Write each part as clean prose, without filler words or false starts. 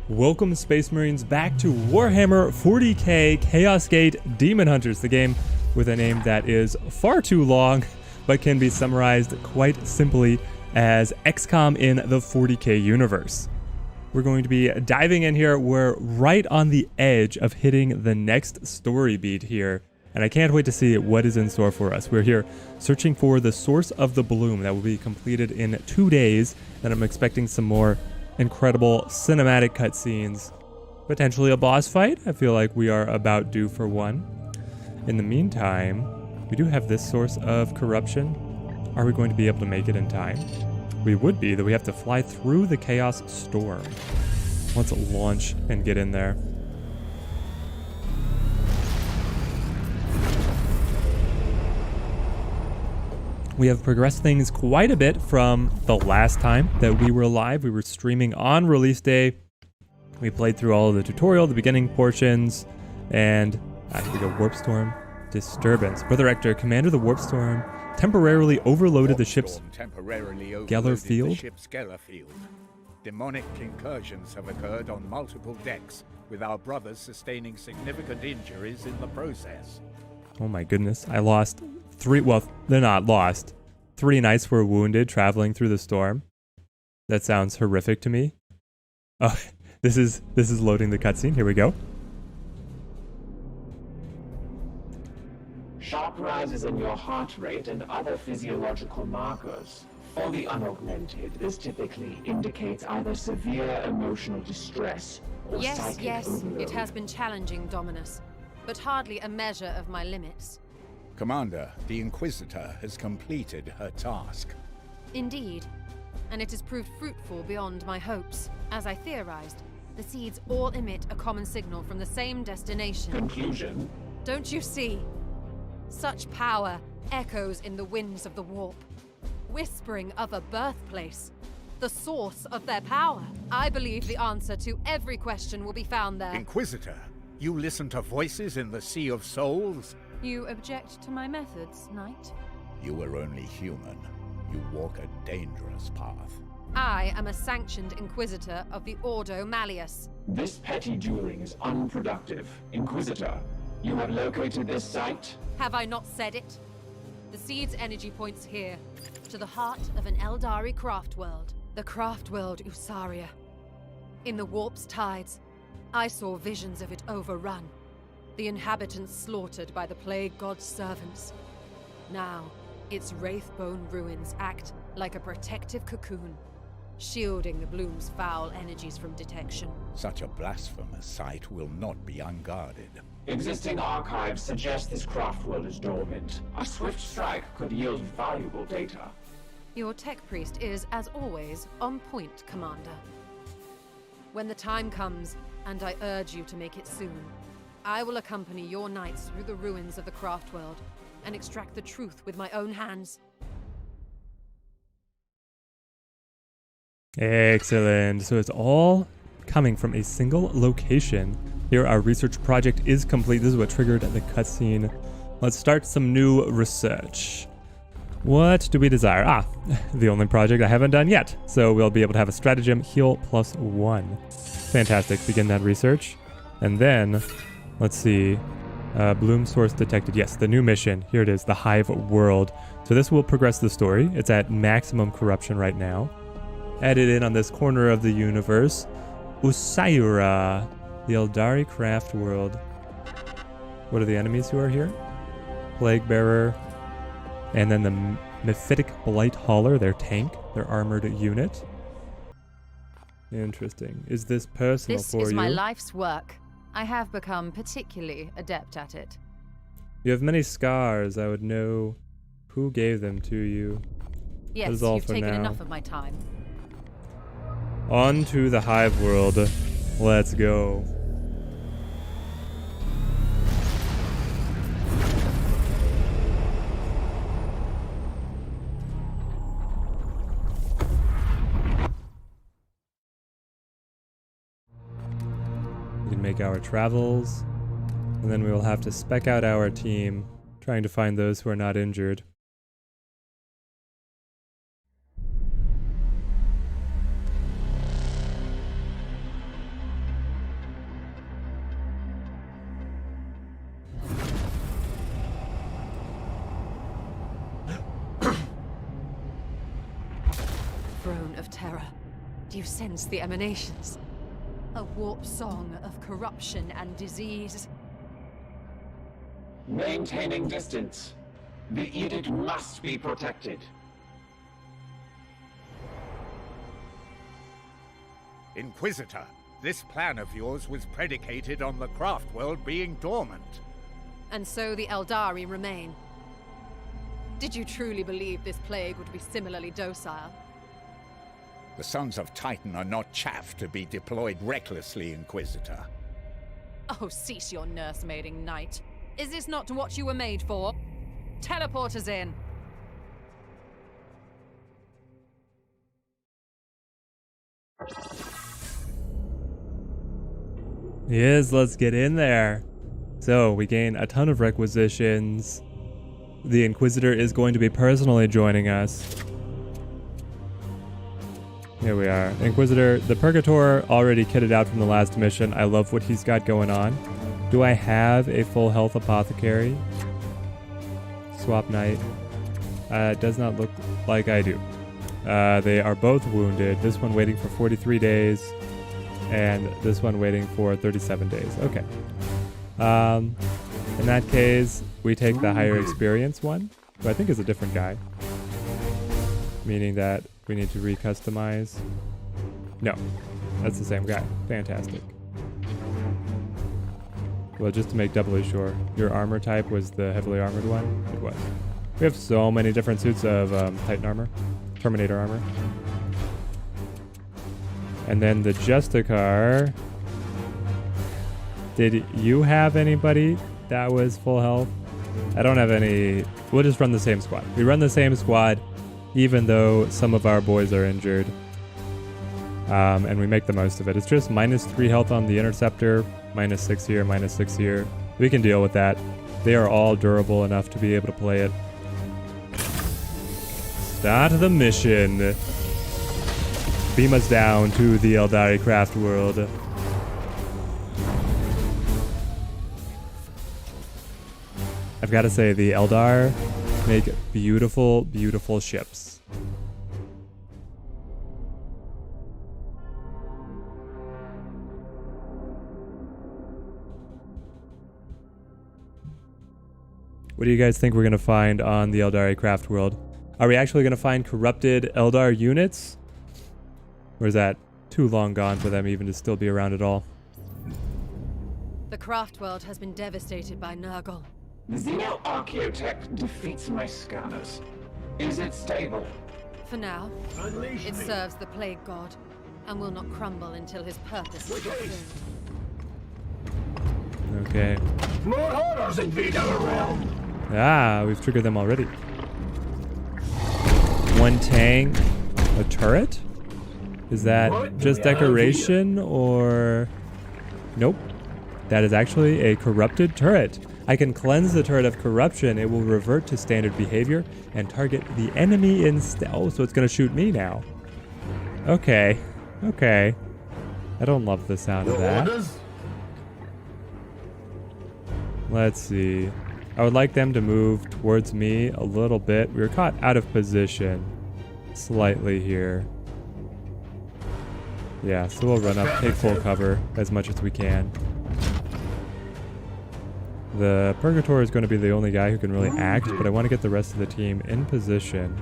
Welcome, Space Marines, back to Warhammer 40K Chaos Gate Daemonhunters, the game with a name that is far too long, but can be summarized quite simply as XCOM in the 40K universe. We're going to be diving in here. We're right on the edge of hitting the next story beat here, and I can't wait to see what is in store for us. We're here searching for the source of the bloom that will be completed in 2 days, and I'm expecting some more incredible cinematic cutscenes, potentially a boss fight. I feel like we are about due for one. In the meantime, we do have this source of corruption. Are we going to be able to make it in time? We would be, though we have to fly through the Chaos Storm. Let's launch and get in there. We have progressed things quite a bit from the last time that we were live. We were streaming on release day. We played through all of the tutorial, the beginning portions, and here we go, Warp Storm Disturbance. Brother Ector, commander of the Warp Storm, temporarily overloaded the ship's Geller field. Demonic incursions have occurred on multiple decks, with our brothers sustaining significant injuries in the process. Oh my goodness, I lost 3, well, they're not lost. 3 knights were wounded traveling through the storm. That sounds horrific to me. Oh, this is loading the cutscene. Here we go. Sharp rises in your heart rate and other physiological markers. For the unaugmented, this typically indicates either severe emotional distress or psychic overload. It has been challenging, Dominus, but hardly a measure of my limits. Commander, the Inquisitor has completed her task. Indeed, and it has proved fruitful beyond my hopes. As I theorized, the seeds all emit a common signal from the same destination. Conclusion? Don't you see? Such power echoes in the winds of the warp, whispering of a birthplace, the source of their power. I believe the answer to every question will be found there. Inquisitor, you listen to voices in the Sea of Souls? You object to my methods, Knight? You are only human. You walk a dangerous path. I am a sanctioned Inquisitor of the Ordo Malleus. This petty dueling is unproductive. Inquisitor, you have located this site? Have I not said it? The seed's energy points here, to the heart of an Eldari craftworld. The craftworld Usaria. In the warp's tides, I saw visions of it overrun. The inhabitants slaughtered by the plague god's servants. Now, its wraithbone ruins act like a protective cocoon, shielding the bloom's foul energies from detection. Such a blasphemous sight will not be unguarded. Existing archives suggest this craftworld is dormant. A swift strike could yield valuable data. Your tech priest is, as always, on point, Commander. When the time comes, and I urge you to make it soon, I will accompany your knights through the ruins of the craftworld and extract the truth with my own hands. Excellent. So it's all coming from a single location. Here, our research project is complete. This is what triggered the cutscene. Let's start some new research. What do we desire? The only project I haven't done yet. So we'll be able to have a stratagem heal +1. Fantastic. Begin that research. And then, let's see. Bloom source detected. Yes, the new mission. Here it is, the Hive World. So this will progress the story. It's at maximum corruption right now. Added in on this corner of the universe, Usaira, the Eldari craft world. What are the enemies who are here? Plague Bearer, and then the Mephitic Blight Hauler, their tank, their armored unit. Interesting. Is this personal for you? This is my life's work. I have become particularly adept at it. You have many scars. I would know who gave them to you. Yes, you've taken enough of my time. On to the Hive World. Let's go. We can make our travels, and then we will have to spec out our team, trying to find those who are not injured. of terror. Do you sense the emanations? A warp song of corruption and disease. Maintaining distance. The edict must be protected. Inquisitor, this plan of yours was predicated on the craftworld being dormant. And so the Eldari remain. Did you truly believe this plague would be similarly docile? The Sons of Titan are not chaff to be deployed recklessly, Inquisitor. Oh, cease your nursemaiding, knight. Is this not what you were made for? Teleport us in. Yes, let's get in there. So we gain a ton of requisitions. The Inquisitor is going to be personally joining us. Here we are. Inquisitor, the Purgator already kitted out from the last mission. I love what he's got going on. Do I have a full health apothecary? Swap Knight. Does not look like I do. They are both wounded. This one waiting for 43 days. And this one waiting for 37 days. Okay. In that case, we take the higher experience one, who I think is a different guy. Meaning that we need to recustomize. No, that's the same guy. Fantastic. Well, just to make doubly sure, your armor type was the heavily armored one? It was. We have so many different suits of Titan armor. Terminator armor. And then the Justicar. Did you have anybody that was full health? I don't have any. We'll just run the same squad. We run the same squad, even though some of our boys are injured. And we make the most of it. It's just -3 health on the Interceptor, -6 here, -6 here. We can deal with that. They are all durable enough to be able to play it. Start the mission. Beam us down to the Eldari craftworld. I've got to say, the Eldar make beautiful, beautiful ships. What do you guys think we're going to find on the Eldari craftworld? Are we actually going to find corrupted Eldar units? Or is that too long gone for them even to still be around at all? The craftworld has been devastated by Nurgle. The Xeno-Archaeotech defeats my scanners. Is it stable? For now, it serves the Plague God, and will not crumble until his purpose is fulfilled. Okay. More horrors invade our realm! Ah, we've triggered them already. One tank, a turret? Is that just decoration or... Nope. That is actually a corrupted turret. I can cleanse the turret of corruption. It will revert to standard behavior and target the enemy instead. Oh, so it's going to shoot me now. Okay. Okay. I don't love the sound of that. Let's see. I would like them to move towards me a little bit. We were caught out of position slightly here. Yeah, so we'll run up, take full cover as much as we can. The Purgator is going to be the only guy who can really act, but I want to get the rest of the team in position.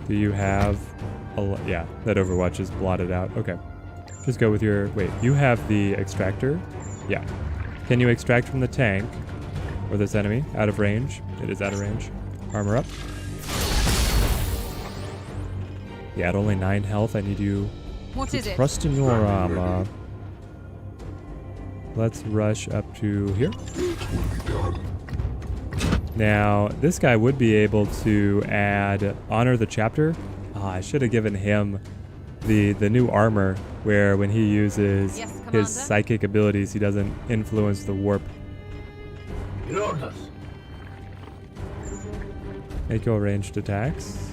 Do you have a... Yeah, that Overwatch is blotted out. Okay. Just go with your... Wait, you have the extractor? Yeah. Can you extract from the tank or this enemy out of range? It is out of range. Armor up. Yeah, at only 9 health, I need you... What is it? Trust in your armor. Let's rush up to here. Now, this guy would be able to add Honor the Chapter. I should have given him the new armor, where when he uses his psychic abilities, he doesn't influence the warp. Make your ranged attacks.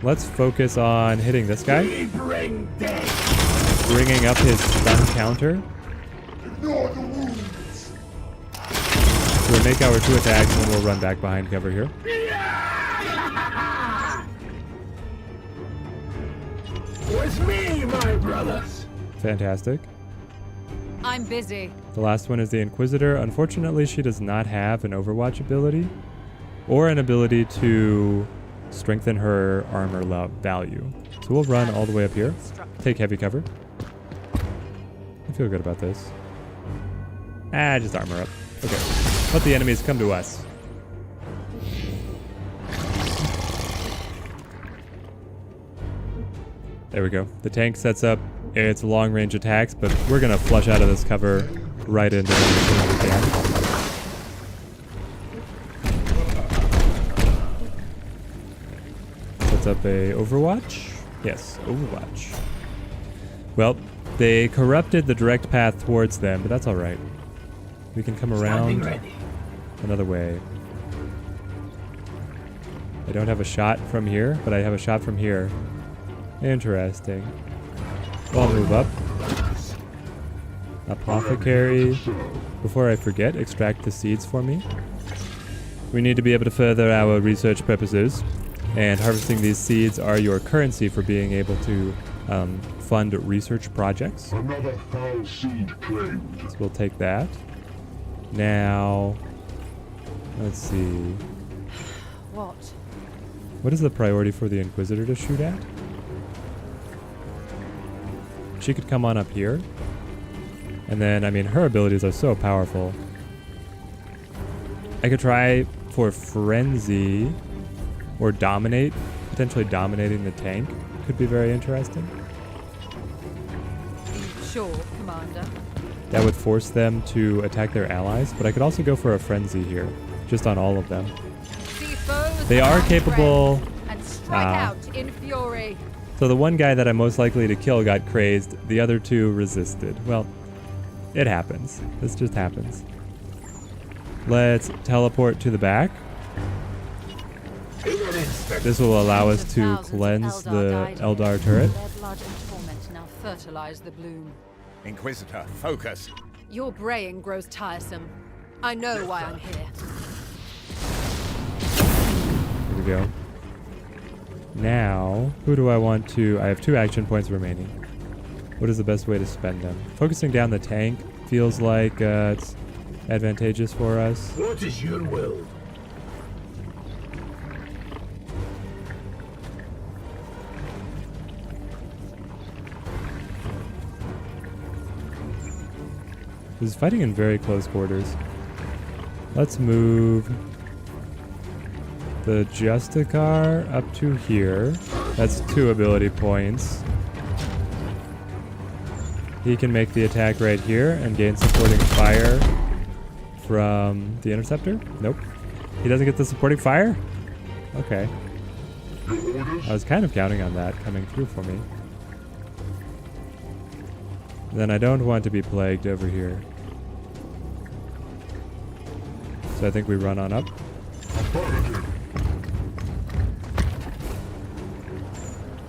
Let's focus on hitting this guy. Bringing up his stun counter. We're make our 2 attacks, and then we'll run back behind cover here. With me, my brothers. Fantastic. I'm busy. The last one is the Inquisitor. Unfortunately, she does not have an Overwatch ability or an ability to strengthen her armor value. So we'll run all the way up here. Take heavy cover. I feel good about this. Just armor up. Okay. Let the enemies come to us. There we go. The tank sets up its long-range attacks, but we're going to flush out of this cover right into them as soon as we can. Sets up a Overwatch. Yes, Overwatch. Well, they corrupted the direct path towards them, but that's all right. We can come around another way. I don't have a shot from here, but I have a shot from here. Interesting. Well, I'll move up. Apothecary. Before I forget, extract the seeds for me. We need to be able to further our research purposes, and harvesting these seeds are your currency for being able to fund research projects. Another foul seed claimed. So we'll take that. Now, let's see. What? What is the priority for the Inquisitor to shoot at? She could come on up here. And then, I mean, her abilities are so powerful. I could try for Frenzy or Dominate. Potentially dominating the tank could be very interesting. Sure, Commander. That would force them to attack their allies, but I could also go for a Frenzy here, just on all of them. They are capable. And strike out in fury. So the one guy that I'm most likely to kill got crazed. The other 2 resisted. Well, it happens. This just happens. Let's teleport to the back. This will allow us to cleanse the Eldar turret. Their blood and torment now fertilize the bloom. Inquisitor, focus. Your braying grows tiresome. I know why I'm here. Here we go. Now, who do I want to... I have 2 action points remaining. What is the best way to spend them? Focusing down the tank feels like it's advantageous for us. What is your will? He's fighting in very close quarters. Let's move the Justicar up to here. That's 2 ability points. He can make the attack right here and gain supporting fire from the Interceptor. Nope. He doesn't get the supporting fire? Okay. I was kind of counting on that coming through for me. Then I don't want to be plagued over here. So I think we run on up.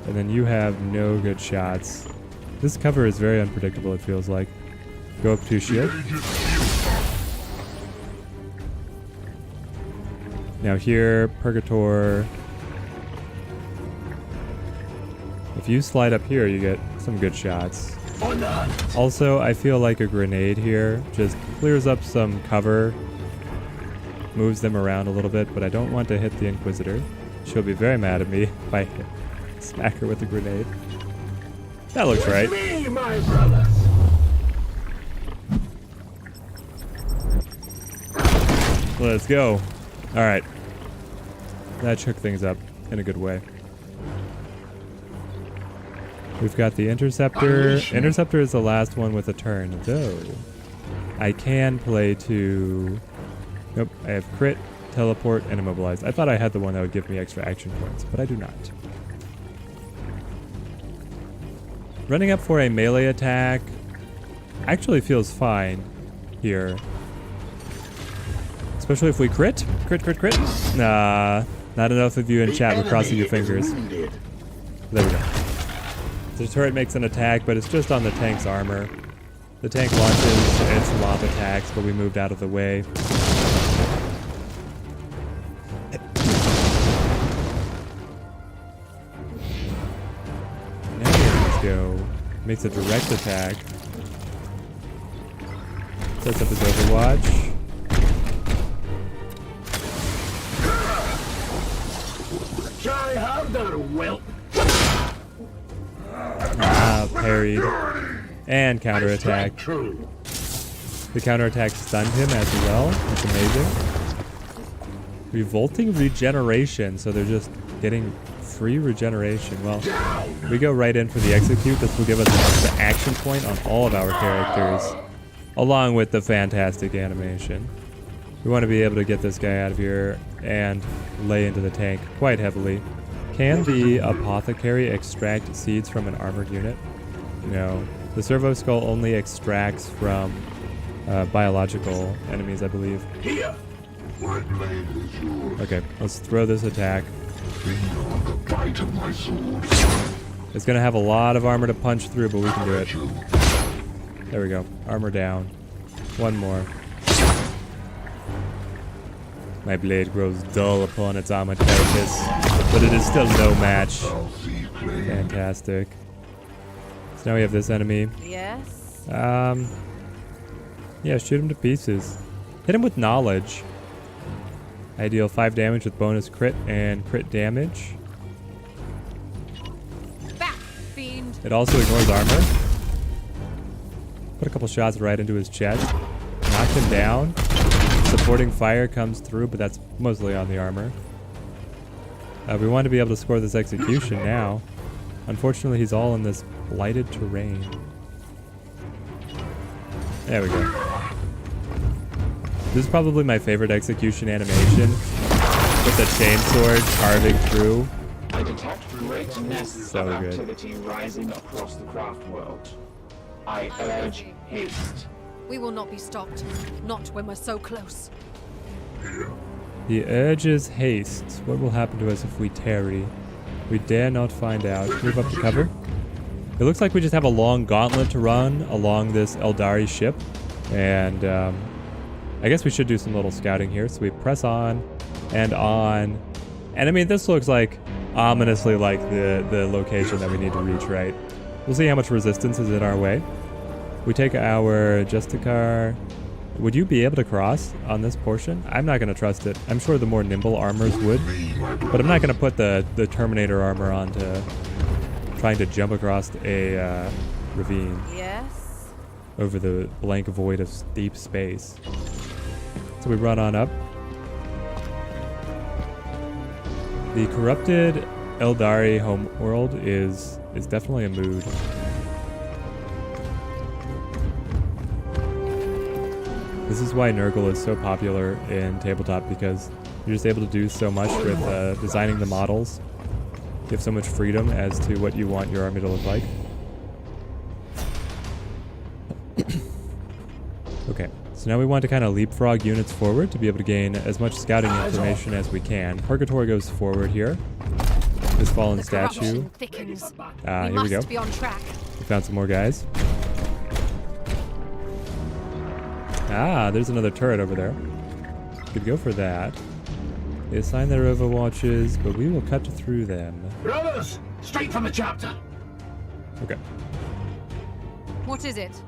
And then you have no good shots. This cover is very unpredictable, it feels like. Go up to shield. Now here, Purgator. If you slide up here, you get some good shots. Also, I feel like a grenade here just clears up some cover, moves them around a little bit, but I don't want to hit the Inquisitor. She'll be very mad at me if I smack her with a grenade. That looks right. Me, my brothers. Let's go. Alright. That shook things up in a good way. We've got the Interceptor. Interceptor is the last one with a turn, though. I can play to... Nope, I have crit, teleport, and immobilize. I thought I had the one that would give me extra action points, but I do not. Running up for a melee attack actually feels fine here. Especially if we crit. Crit, crit, crit. Nah, not enough of you in chat were crossing your fingers. There we go. The turret makes an attack, but it's just on the tank's armor. The tank launches its lob attacks, but we moved out of the way. go. Makes a direct attack. Sets up his Overwatch. Try harder, whelp. Parried. And counterattack. The counterattack stunned him as well. That's amazing. Revolting regeneration. So they're just getting free regeneration. Well, we go right in for the execute. This will give us an extra action point on all of our characters, along with the fantastic animation. We want to be able to get this guy out of here and lay into the tank quite heavily. Can the apothecary extract seeds from an armored unit? No. The servo skull only extracts from biological enemies, I believe. Here. My blade is yours. Okay, let's throw this attack. Feel the bite of my sword. It's gonna have a lot of armor to punch through, but we can do it. There we go. Armor down. One more. My blade grows dull upon its armored carapace, but it is still no match. Fantastic. So now we have this enemy. Yes? Yeah, shoot him to pieces. Hit him with knowledge. I deal 5 damage with bonus crit and crit damage. Back, fiend. It also ignores armor. Put a couple shots right into his chest. Knocked him down. Supporting fire comes through, but that's mostly on the armor. We want to be able to score this execution now. Unfortunately, he's all in this blighted terrain. There we go. This is probably my favorite execution animation. With the chainsword carving through. I detect great nests So of good. activity rising across the craft world. I urge haste. We will not be stopped. Not when we're so close. He urges haste. What will happen to us if we tarry? We dare not find out. Move up to cover. It looks like we just have a long gauntlet to run along this Eldari ship. And I guess we should do some little scouting here. So we press on and on. And I mean, this looks like ominously like the location that we need to reach, right? We'll see how much resistance is in our way. We take our Justicar. Would you be able to cross on this portion? I'm not going to trust it. I'm sure the more nimble armors would. But I'm not going to put the Terminator armor on to trying to jump across a ravine Yes? over the blank void of deep space. So we run on up. The corrupted Eldari homeworld is definitely a mood. This is why Nurgle is so popular in tabletop, because you're just able to do so much with designing the models. You have so much freedom as to what you want your army to look like. Okay, so now we want to kind of leapfrog units forward to be able to gain as much scouting information as we can. Purgatory goes forward here. This fallen The statue. corruption thickens. Here we must go. be on track. We found some more guys. Ah, there's another turret over there. Could go for that. They assign their overwatches, but we will cut through them. Brothers, straight from the chapter. Okay. What is it?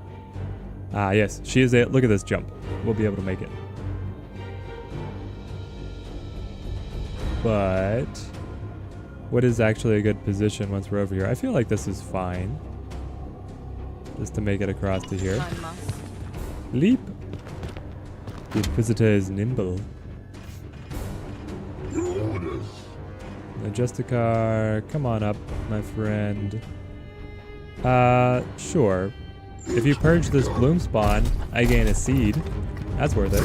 Ah, yes. She is it. Look at this jump. We'll be able to make it. But what is actually a good position once we're over here? I feel like this is fine. Just to make it across to here. I must. Leap. The Inquisitor is nimble. Orders. Justicar, come on up, my friend. Sure. If you purge this bloom spawn, I gain a seed. That's worth it.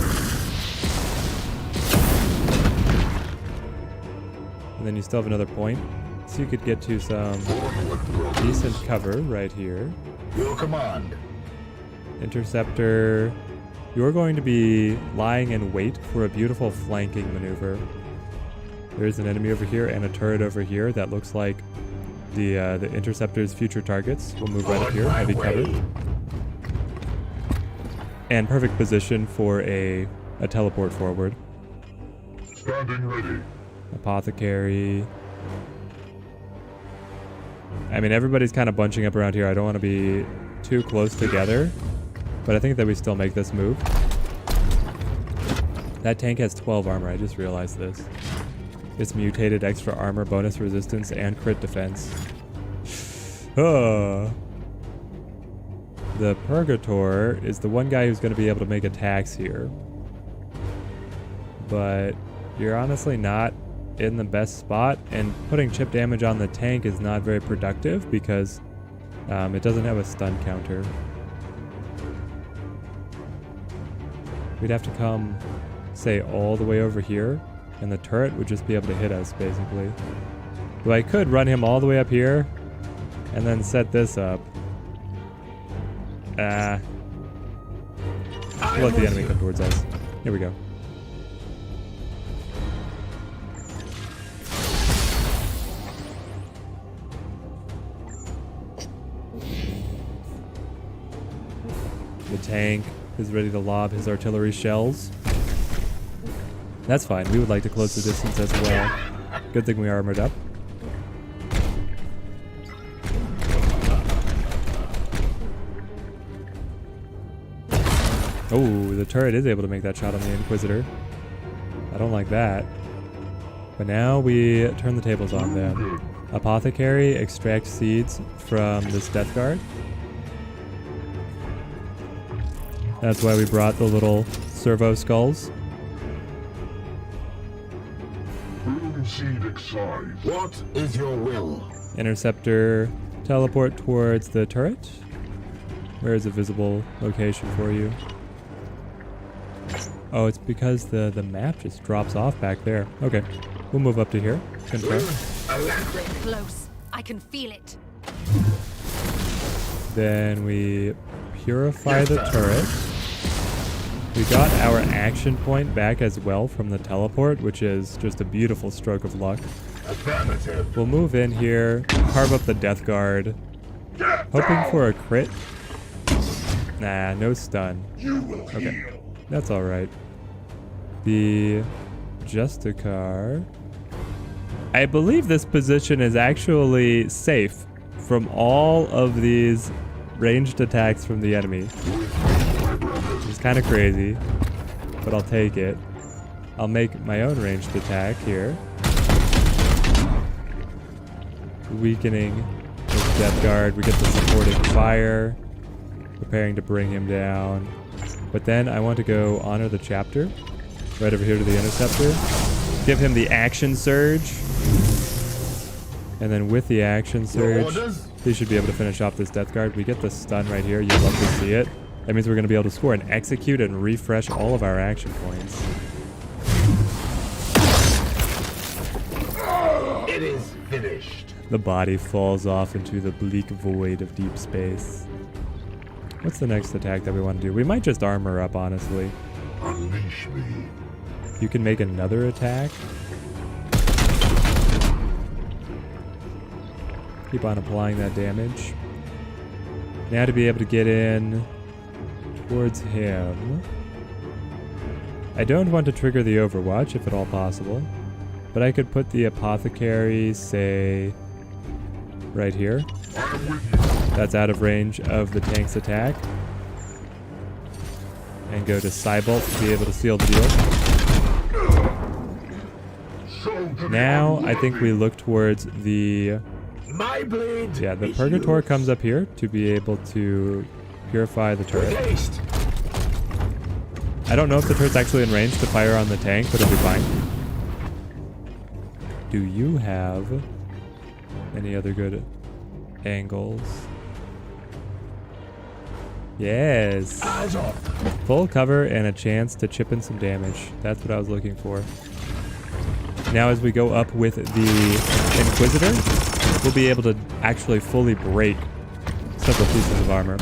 And then you still have another point. So you could get to some decent cover right here. Your command. Interceptor. You're going to be lying in wait for a beautiful flanking maneuver. There's an enemy over here and a turret over here that looks like the Interceptor's future targets. We'll move right up here, heavy cover. And perfect position for a teleport forward. Standing ready. Apothecary. I mean, everybody's kind of bunching up around here. I don't want to be too close together, but I think that we still make this move. That tank has 12 armor. I just realized this. It's mutated extra armor, bonus resistance, and crit defense. The Purgator is the one guy who's going to be able to make attacks here. But you're honestly not in the best spot, and putting chip damage on the tank is not very productive because it doesn't have a stun counter. We'd have to come, say, all the way over here, and the turret would just be able to hit us, basically. Though I could run him all the way up here, and then set this up. We'll let the enemy come towards us. Here we go. The tank is ready to lob his artillery shells. That's fine. We would like to close the distance as well. Good thing we are armored up. Oh, the turret is able to make that shot on the Inquisitor. I don't like that. But now we turn the tables on them. Apothecary extracts seeds from this Death Guard. That's why we brought the little servo skulls. What is your will? Interceptor, teleport towards the turret. Where is a visible location for you? Oh, it's because the map just drops off back there. Okay, we'll move up to here. Confirm. Close. I can feel it. Then we purify the turret. We got our action point back as well from the teleport, which is just a beautiful stroke of luck. We'll move in here, carve up the Death Guard, hoping for a crit. Nah, no stun. Okay, that's all right. The Justicar. I believe this position is actually safe from all of these ranged attacks from the enemy. It's kind of crazy, but I'll take it. I'll make my own ranged attack here. Weakening his Death Guard. We get the supporting fire. Preparing to bring him down. But then I want to go honor the chapter. Right over here to the Interceptor. Give him the action surge. And then with the action surge, he should be able to finish off this Death Guard. We get the stun right here. You'd love to see it. That means we're going to be able to score and execute and refresh all of our action points. It is finished. The body falls off into the bleak void of deep space. What's the next attack that we want to do? We might just armor up, honestly. Unleash me. You can make another attack. Keep on applying that damage. Now to be able to get in towards him. I don't want to trigger the Overwatch if at all possible, but I could put the Apothecary, say, right here. That's out of range of the tank's attack. And go to Cybolt to be able to seal the deal. Now I think we look towards the... Yeah, the Purgator comes up here to be able to purify the turret. I don't know if the turret's actually in range to fire on the tank, but it'll be fine. Do you have any other good angles? Yes. Full cover and a chance to chip in some damage. That's what I was looking for. Now as we go up with the Inquisitor, we'll be able to actually fully break several pieces of armor.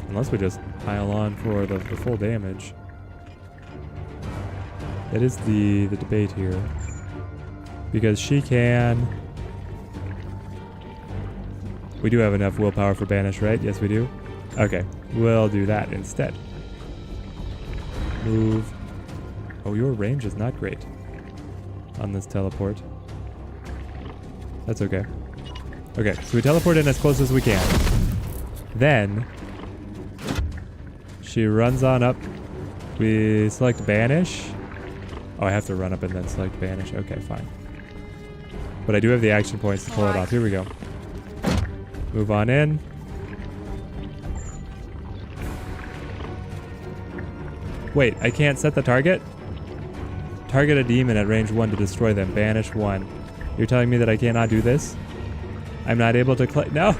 Unless we just pile on for the full damage. That is the debate here. Because she can... We do have enough willpower for banish, right? Yes, we do. Okay, we'll do that instead. Move. Oh, your range is not great on this teleport. That's okay. Okay, so we teleport in as close as we can. Then she runs on up. We select banish. Oh, I have to run up and then select banish. Okay, fine. But I do have the action points to pull it off. Here we go. Move on in. Wait, I can't set the target? Target a demon at range 1 to destroy them. Banish 1. You're telling me that I cannot do this? I'm not able to click. No!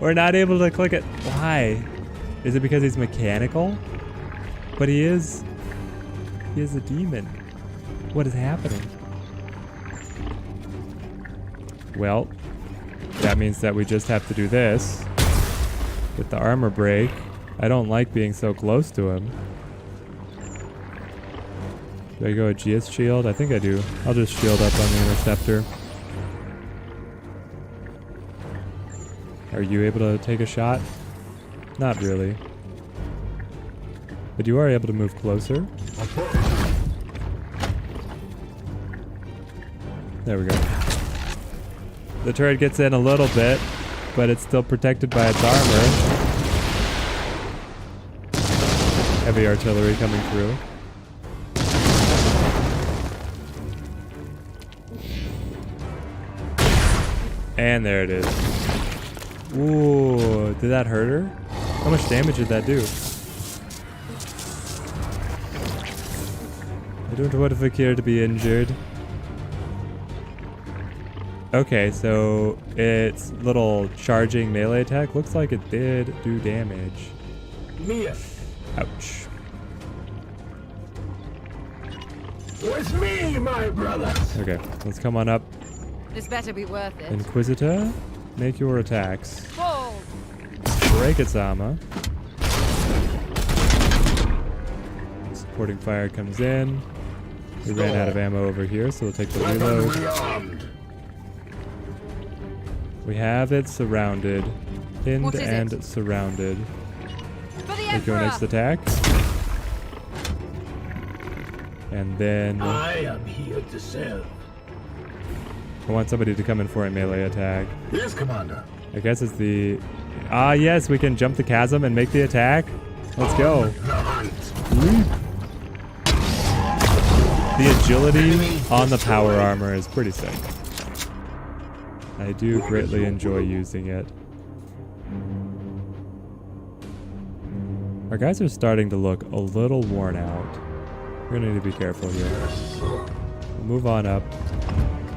We're not able to click it. Why? Is it because he's mechanical? But he is a demon. What is happening? Well, that means that we just have to do this with the armor break. I don't like being so close to him. Do I go a GS shield? I think I do. I'll just shield up on the interceptor. Are you able to take a shot? Not really. But you are able to move closer. There we go. The turret gets in a little bit, but it's still protected by its armor. Heavy artillery coming through. And there it is. Ooh, did that hurt her? How much damage did that do? I don't want Fakir to be injured. Okay, so its little charging melee attack looks like it did do damage. Ouch. With me, my brothers. Okay, let's come on up. This better be worth it. Inquisitor, make your attacks. Whoa! Break its armor. Supporting fire comes in. We ran out of ammo over here, so we'll take the reload. We have it surrounded. Pinned and surrounded. Make your next attack. And then I am here to serve. I want somebody to come in for a melee attack. Yes, Commander. I guess it's the... Ah, yes, we can jump the chasm and make the attack. Let's go. The agility on the power armor is pretty sick. I do greatly enjoy using it. Our guys are starting to look a little worn out. We're gonna need to be careful here. We'll move on up.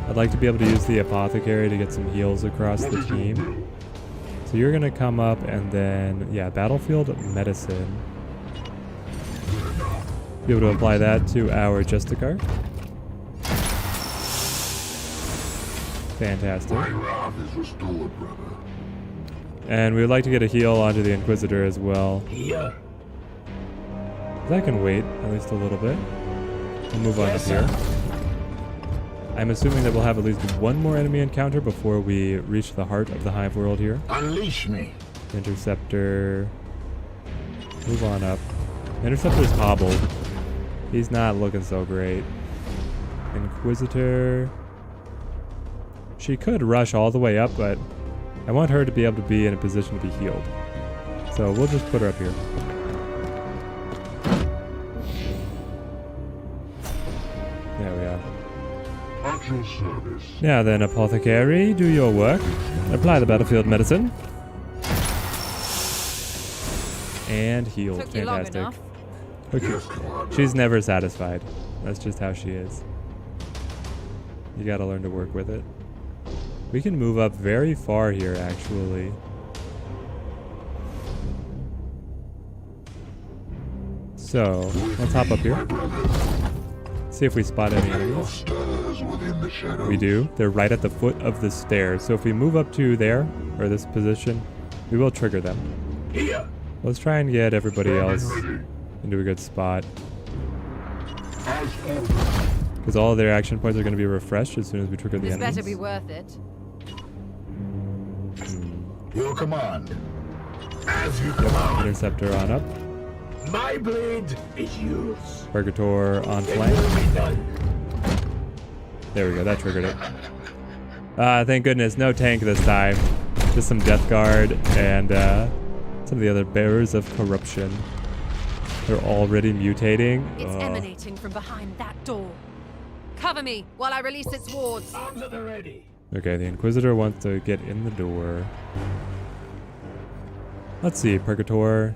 I'd like to be able to use the apothecary to get some heals across the team. So you're gonna come up and then, yeah, battlefield medicine. Be able to apply that to our Justicar. Fantastic. My wrath is restored, brother. And we would like to get a heal onto the Inquisitor as well. Here. That can wait at least a little bit. We'll move on up here. I'm assuming that we'll have at least one more enemy encounter before we reach the heart of the hive world here. Unleash me. Interceptor. Move on up. Interceptor's hobbled. He's not looking so great. Inquisitor. She could rush all the way up, but I want her to be able to be in a position to be healed. So we'll just put her up here. There we are. At your service. Now then, apothecary, do your work. Apply the battlefield medicine. And heal. Took you long Fantastic. enough. Okay. She's never satisfied. That's just how she is. You gotta learn to work with it. We can move up very far here, actually. So, let's hop up here. See if we spot any enemies. We do. They're right at the foot of the stairs. So if we move up to there, or this position, we will trigger them. Here. Let's try and get everybody else into a good spot. Because all of their action points are going to be refreshed as soon as we trigger the This enemies. better be worth it. Your command. As you command. Interceptor on up. My blade is yours. Purgator on It flank. will be done. There we go. That triggered it. Thank goodness, no tank this time. Just some Death Guard and some of the other bearers of corruption. They're already mutating. It's emanating from behind that door. Cover me while I release its wards. Arms at the ready. Okay, the Inquisitor wants to get in the door. Let's see, Purgator.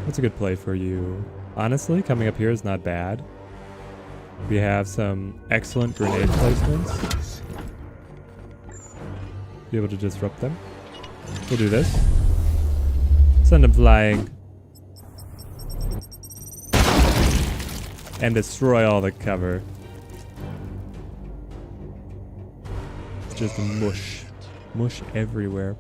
What's a good play for you? Honestly, coming up here is not bad. We have some excellent grenade placements. Be able to disrupt them. We'll do this. Send them flying. And destroy all the cover. It's just mush. Mush everywhere.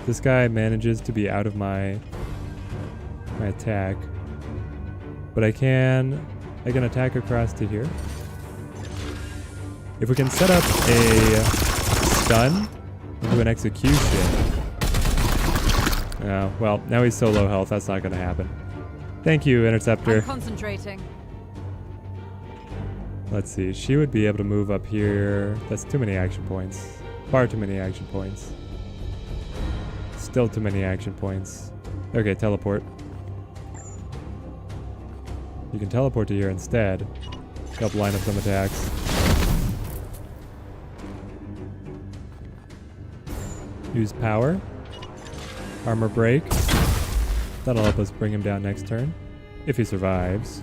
This guy manages to be out of my attack. But I can attack across to here. If we can set up a stun into an execution. Oh, well, now he's so low health, that's not going to happen. Thank you, Interceptor. I'm concentrating. Let's see, she would be able to move up here. That's too many action points. Far too many action points. Still too many action points. Okay, teleport. You can teleport to here instead. Help line up some attacks. Use power. Armor break. That'll help us bring him down next turn. If he survives.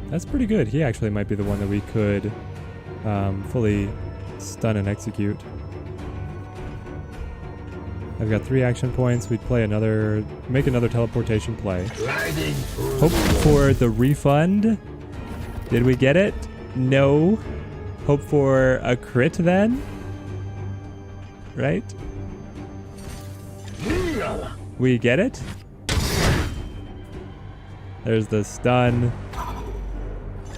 That's pretty good. He actually might be the one that we could fully stun and execute. I've got 3 action points. We'd play another, make another teleportation play. Hope for the refund. Did we get it? No. Hope for a crit then? Right? We get it? There's the stun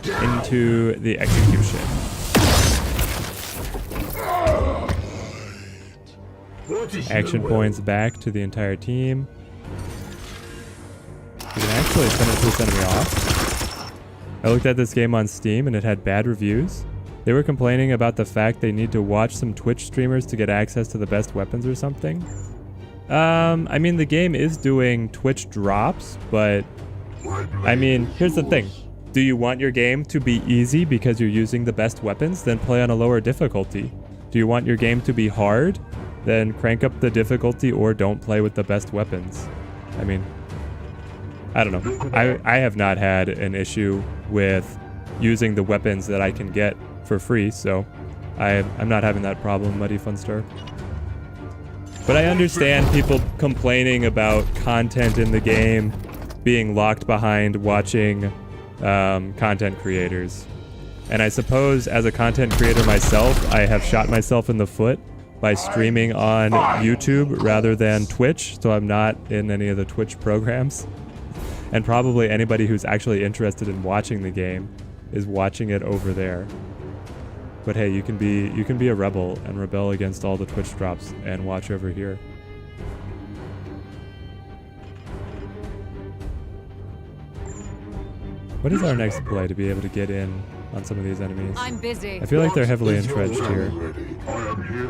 into the execution. Action points back to the entire team. We can actually finish this enemy off. I looked at this game on Steam and it had bad reviews. They were complaining about the fact they need to watch some Twitch streamers to get access to the best weapons or something. I mean, the game is doing Twitch drops, but I mean, here's the thing. Do you want your game to be easy because you're using the best weapons? Then play on a lower difficulty. Do you want your game to be hard? Then crank up the difficulty or don't play with the best weapons. I mean, I don't know. I have not had an issue with using the weapons that I can get for free, so I'm not having that problem, Muddy Funstar. But I understand people complaining about content in the game being locked behind watching content creators. And I suppose as a content creator myself, I have shot myself in the foot by streaming on YouTube rather than Twitch, so I'm not in any of the Twitch programs. And probably anybody who's actually interested in watching the game is watching it over there. But hey, you can be a rebel and rebel against all the Twitch drops and watch over here. What is our next play to be able to get in on some of these enemies? I'm busy. I feel like they're heavily entrenched here.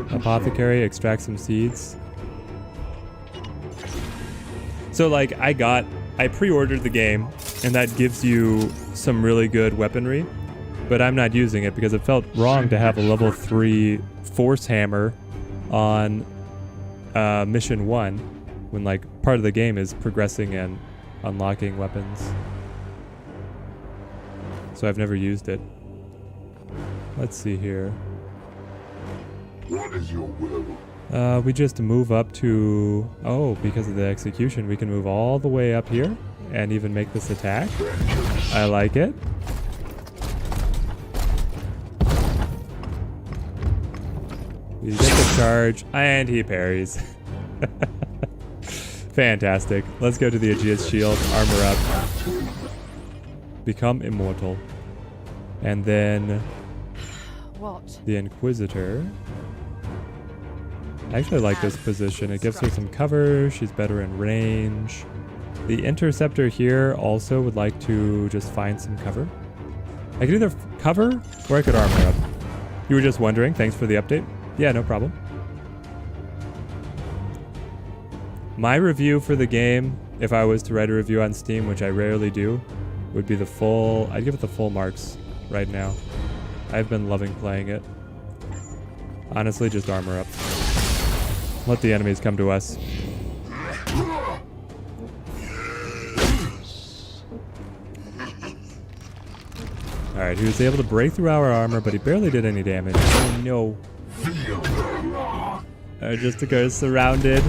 Apothecary, extract some seeds. So like I pre-ordered the game and that gives you some really good weaponry, but I'm not using it because it felt wrong to have a level 3 force hammer on mission 1 when like part of the game is progressing and unlocking weapons. So I've never used it. Let's see here. What is your will? We just move up to... Oh, because of the execution, we can move all the way up here and even make this attack. I like it. You get the charge, and he parries. Fantastic. Let's go to the Aegeus Shield, armor up. Become immortal. And then... What? The Inquisitor. I actually like this position. It gives her some cover. She's better in range. The interceptor here also would like to just find some cover. I could either cover or I could armor up. You were just wondering. Thanks for the update. Yeah, no problem. My review for the game, if I was to write a review on Steam, which I rarely do, would be the full... I'd give it the full marks right now. I've been loving playing it. Honestly, just armor up. Let the enemies come to us. Alright, he was able to break through our armor, but he barely did any damage. Oh no. Our Justicar is surrounded.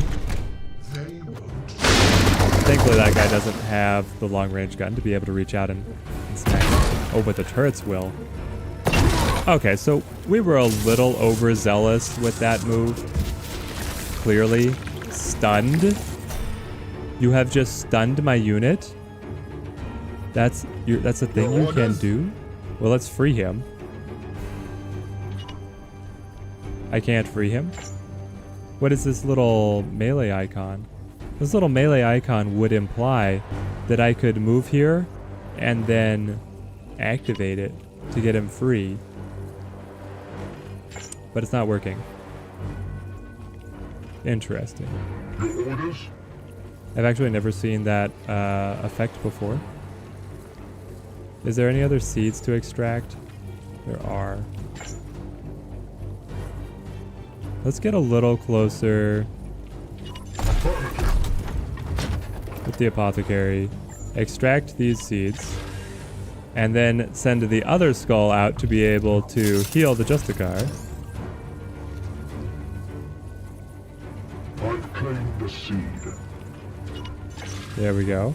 Thankfully that guy doesn't have the long-range gun to be able to reach out and smack him. Oh, but the turrets will. Okay, so we were a little overzealous with that move. Clearly. Stunned? You have just stunned my unit? That's a thing you can do? Well, let's free him. I can't free him. What is this little melee icon? This little melee icon would imply that I could move here and then activate it to get him free. But it's not working. Interesting. I've actually never seen that effect before. Is there any other seeds to extract? There are. Let's get a little closer with the apothecary. Extract these seeds. And then send the other skull out to be able to heal the Justicar. I've claimed the seed. There we go.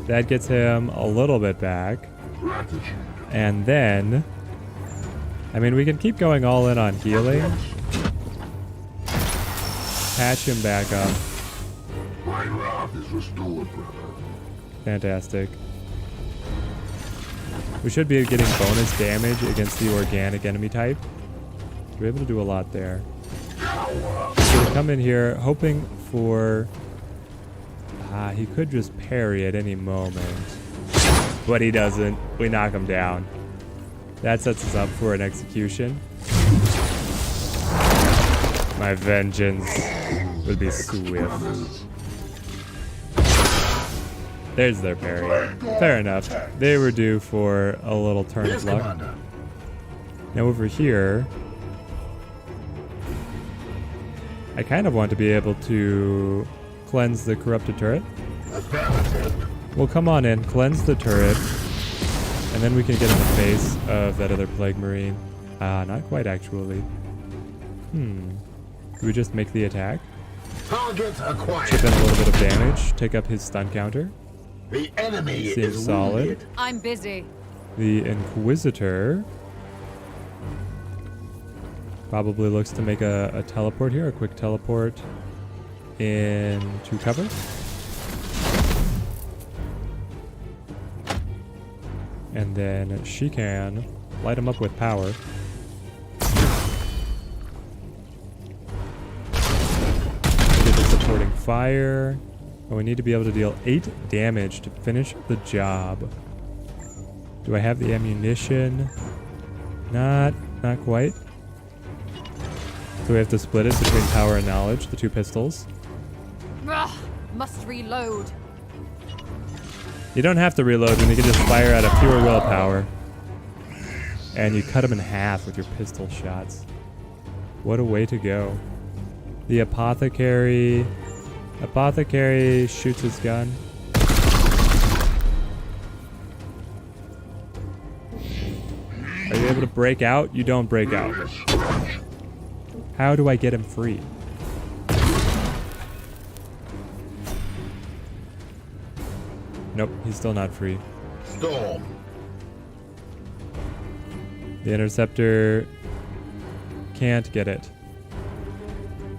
That gets him a little bit back. Gratitude. And then... I mean, we can keep going all in on healing. Patch him back up. My wrath is restored, brother. Fantastic. We should be getting bonus damage against the organic enemy type. We're able to do a lot there. So we come in here hoping for... he could just parry at any moment. But he doesn't. We knock him down. That sets us up for an execution. My vengeance would be swift. There's their parry. Fair enough. They were due for a little turn of luck. Now over here, I kind of want to be able to cleanse the corrupted turret. Well, come on in, cleanse the turret, and then we can get in the face of that other Plague Marine. Not quite actually. Do we just make the attack? Target acquired. Chip in a little bit of damage, take up his stun counter. The enemy Seems is solid. wounded. I'm busy. The Inquisitor probably looks to make a teleport here, a quick teleport into cover. And then she can light him up with power. Get the supporting fire. And we need to be able to deal 8 damage to finish the job. Do I have the ammunition? Not quite. So we have to split it between power and knowledge, the 2 pistols. Ugh, must reload. You don't have to reload when you can just fire out of pure willpower. And you cut him in half with your pistol shots. What a way to go. The apothecary shoots his gun. Are you able to break out? You don't break out. How do I get him free? Nope, he's still not free. Storm. The interceptor can't get it.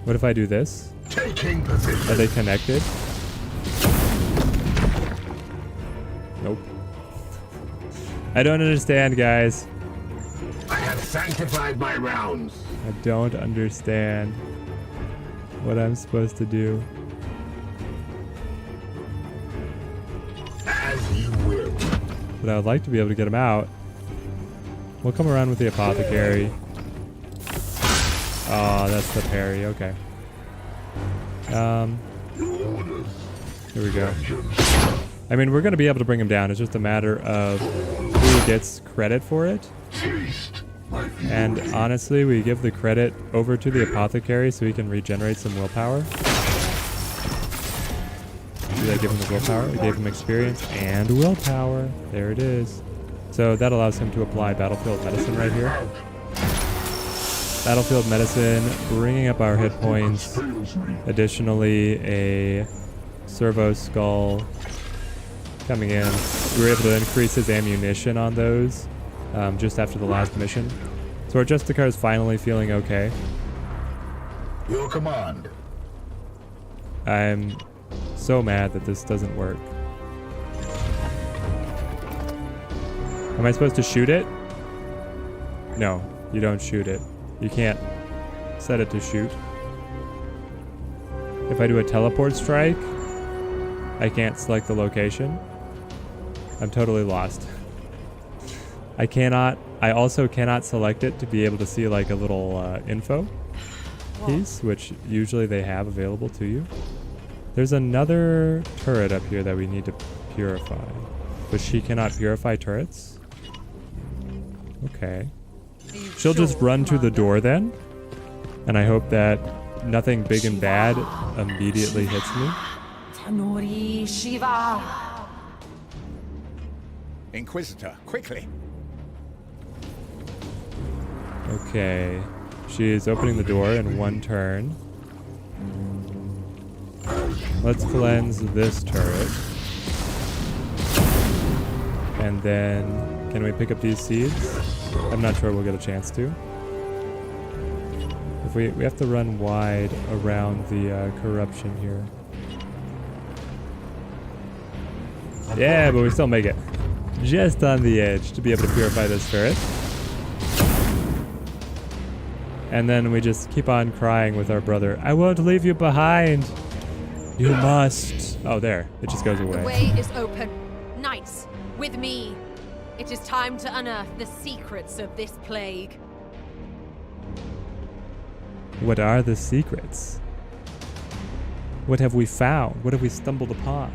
What if I do this? Taking position. Are they connected? Nope. I don't understand, guys. I have sanctified my rounds. I don't understand what I'm supposed to do. but I would like to be able to get him out. We'll come around with the apothecary. Oh, that's the parry. Okay. Here we go. I mean, we're going to be able to bring him down. It's just a matter of who gets credit for it. And honestly, we give the credit over to the apothecary so he can regenerate some willpower. Did I give him the willpower? I gave him experience and willpower. There it is. So that allows him to apply battlefield medicine right here. Battlefield medicine, bringing up our hit points. Additionally, a servo skull coming in. We were able to increase his ammunition on those just after the last mission. So our Justicar is finally feeling okay. Your command. I'm so mad that this doesn't work. Am I supposed to shoot it? No, you don't shoot it. You can't set it to shoot. If I do a teleport strike, I can't select the location. I'm totally lost. I also cannot select it to be able to see like a little info piece, which usually they have available to you. There's another turret up here that we need to purify, but she cannot purify turrets. Okay. She'll just run to the door then, and I hope that nothing big and bad immediately hits me. Tanori Shiva. Inquisitor, quickly! Okay. She is opening the door in one turn. Let's cleanse this turret. And then, can we pick up these seeds? I'm not sure we'll get a chance to. If we have to run wide around the corruption here. Yeah, but we still make it. Just on the edge to be able to purify this turret. And then we just keep on crying with our brother. I won't leave you behind. You must. Oh, there. It just goes away. The way is open. Knights, with me. It is time to unearth the secrets of this plague. What are the secrets? What have we found? What have we stumbled upon?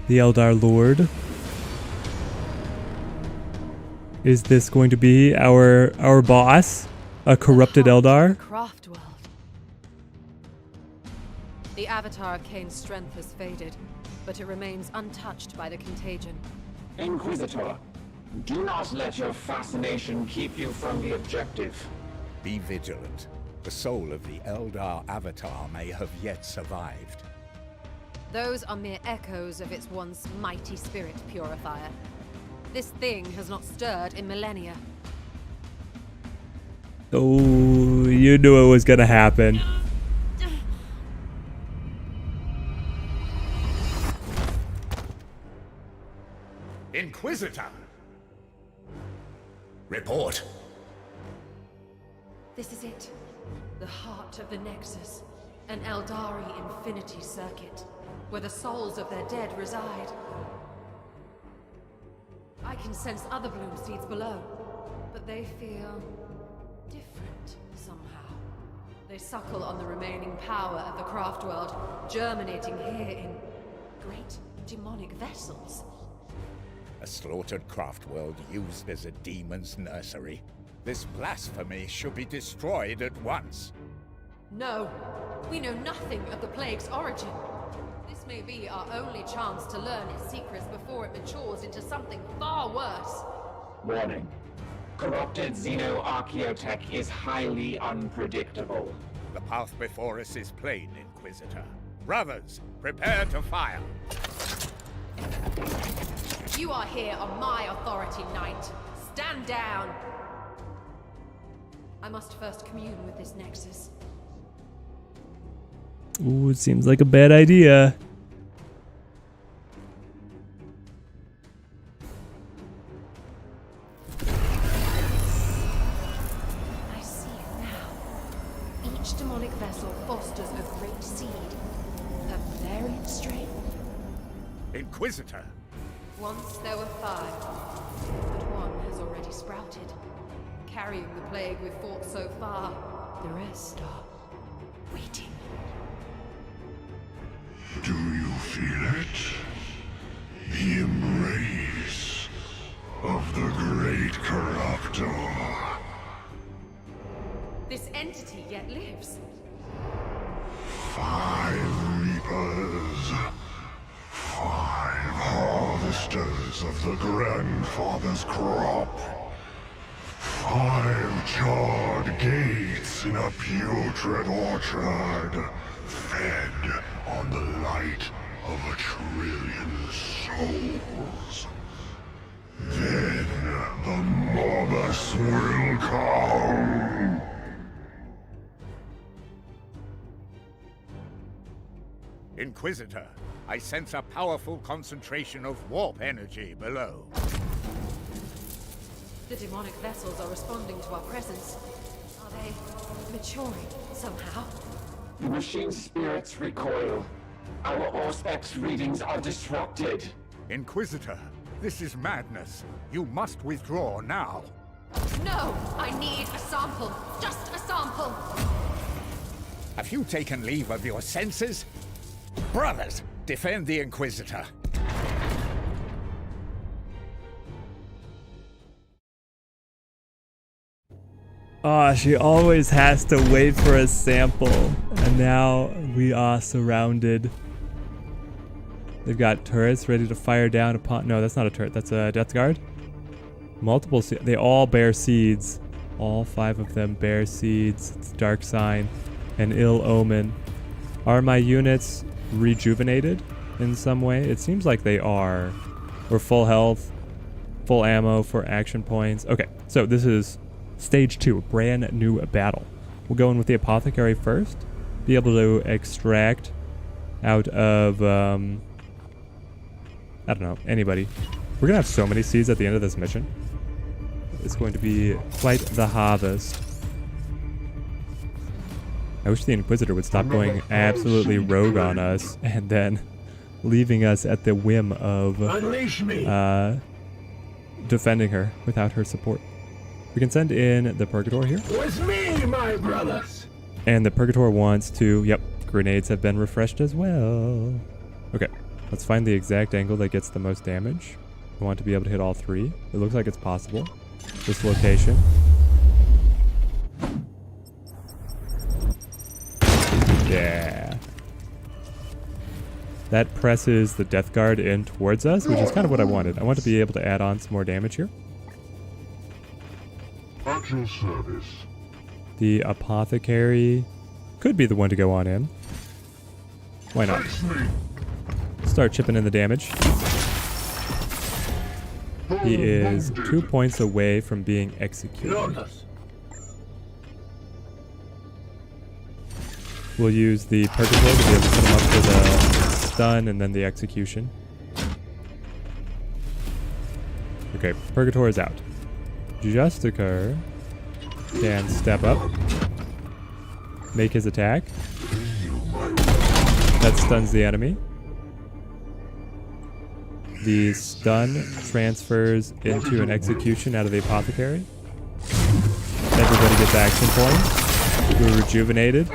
The Eldar Lord. Is this going to be our boss? A corrupted Eldar? Craftworld. The avatar of Kane's strength has faded, but it remains untouched by the contagion. Inquisitor, do not let your fascination keep you from the objective. Be vigilant. The soul of the Eldar avatar may have yet survived. Those are mere echoes of its once mighty spirit purifier. This thing has not stirred in millennia. Oh, you knew it was gonna happen. Inquisitor! Report. This is it. The heart of the nexus. An Eldari infinity circuit, where the souls of their dead reside. I can sense other bloom seeds below, but they feel different somehow. They suckle on the remaining power of the craftworld, germinating here in great demonic vessels. A slaughtered craftworld used as a demon's nursery. This blasphemy should be destroyed at once. No, we know nothing of the plague's origin. This may be our only chance to learn its secrets before it matures into something far worse. Warning. Corrupted xenoarchaeotech is highly unpredictable. The path before us is plain, Inquisitor. Brothers, prepare to fire. You are here on my authority, Knight. Stand down. I must first commune with this nexus. Ooh, it seems like a bad idea. I see it now. Each demonic vessel fosters a great seed. A varied strain. Inquisitor, Once there were 5, but one has already sprouted. Carrying the plague we've fought so far, the rest are waiting. Do you feel it? The embrace of the great corruptor. This entity yet lives. 5 reapers. 5 harvesters of the grandfather's crop. 5 charred gates in a putrid orchard, fed on the light of 1,000,000,000 souls. Then the Morbus will come. Inquisitor, I sense a powerful concentration of warp energy below. The demonic vessels are responding to our presence. Are they maturing somehow? The machine spirits recoil. Our Auspex readings are disrupted. Inquisitor, this is madness. You must withdraw now. No! I need a sample! Just a sample! Have you taken leave of your senses? Brothers, defend the Inquisitor. Ah, she always has to wait for a sample. And now we are surrounded. They've got turrets ready to fire down upon... No, that's not a turret. That's a Death Guard. Multiple... They all bear seeds. All 5 of them bear seeds. It's Dark Sign and Ill Omen. Are my units rejuvenated in some way? It seems like they are. Or full health, full ammo for action points. Okay, so this is stage 2, brand new battle. We'll go in with the apothecary first. Be able to extract out of, I don't know, anybody. We're gonna have so many seeds at the end of this mission. It's going to be quite the harvest. I wish the Inquisitor would stop going absolutely rogue on us and then leaving us at the whim of defending her without her support. We can send in the Purgator here. With me, my brothers. And the Purgator wants to... Yep, grenades have been refreshed as well. Okay, let's find the exact angle that gets the most damage. We want to be able to hit all 3. It looks like it's possible. This location. Yeah. That presses the Death Guard in towards us, which is kind of what I wanted. I want to be able to add on some more damage here. At your service. The Apothecary could be the one to go on in. Why not? Start chipping in the damage. He is 2 points away from being executed. We'll use the Purgator to be able to put him up for the stun and then the execution. Okay, Purgator is out. Justicar can step up, make his attack. That stuns the enemy. The stun transfers into an execution out of the Apothecary. Everybody gets action points. We're rejuvenated.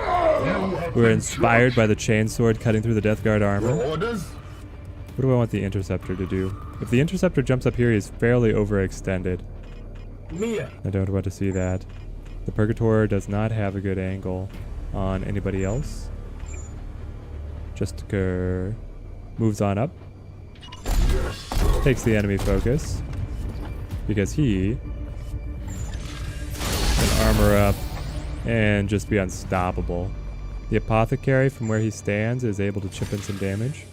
We're inspired by the chainsword cutting through the Death Guard armor. What do I want the Interceptor to do? If the Interceptor jumps up here, he's fairly overextended. I don't want to see that. The Purgator does not have a good angle on anybody else. Justicar moves on up. Takes the enemy focus. Because he can armor up and just be unstoppable. The apothecary from where he stands is able to chip in some damage.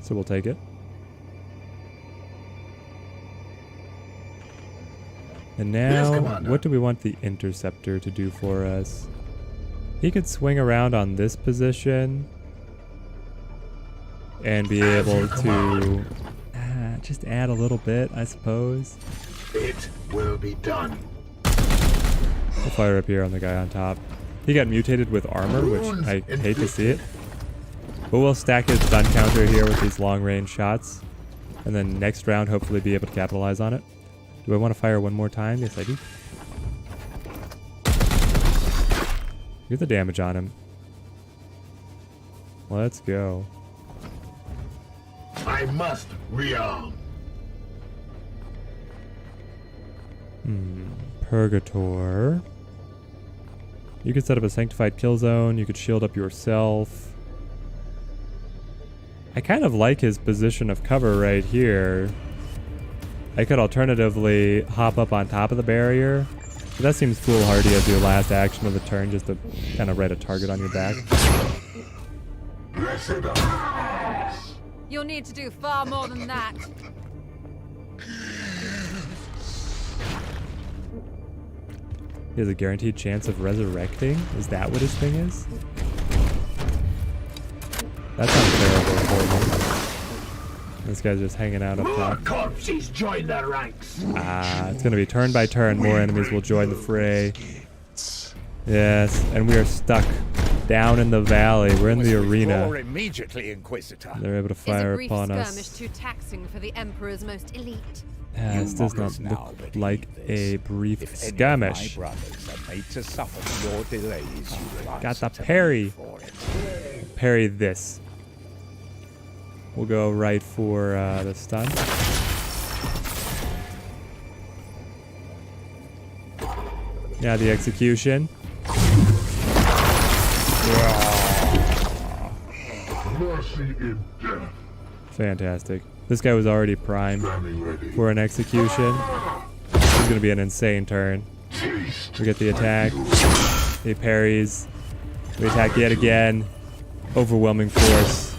So we'll take it. And now, what do we want the interceptor to do for us? He could swing around on this position and be able to just add a little bit, I suppose. It will be done. We'll fire up here on the guy on top. He got mutated with armor, which I hate to see it. But we'll stack his stun counter here with these long-range shots. And then next round, hopefully be able to capitalize on it. Do I want to fire one more time? Yes, I do. Get the damage on him. Let's go. I must rearm. Purgator. You could set up a sanctified kill zone. You could shield up yourself. I kind of like his position of cover right here. I could alternatively hop up on top of the barrier. But that seems foolhardy as your last action of the turn, just to kind of write a target on your back. Blessed eyes. You'll need to do far more than that. He has a guaranteed chance of resurrecting? Is that what his thing is? That sounds terrible for me. This guy's just hanging out up top. Corpses join the ranks. It's gonna be turn by turn. More enemies will join the fray. Yes, and we are stuck down in the valley. We're in the arena. Immediately, Inquisitor. They're able to fire upon us. Is a brief skirmish too taxing for the Emperor's most elite? This does not look like a brief skirmish. My brothers are made to suffer your delays. Got the parry. Parry this. We'll go right for the stun. Yeah, the execution. Mercy in death. Fantastic. This guy was already primed for an execution. This is going to be an insane turn. We get the attack. He parries. We attack yet again. Overwhelming force.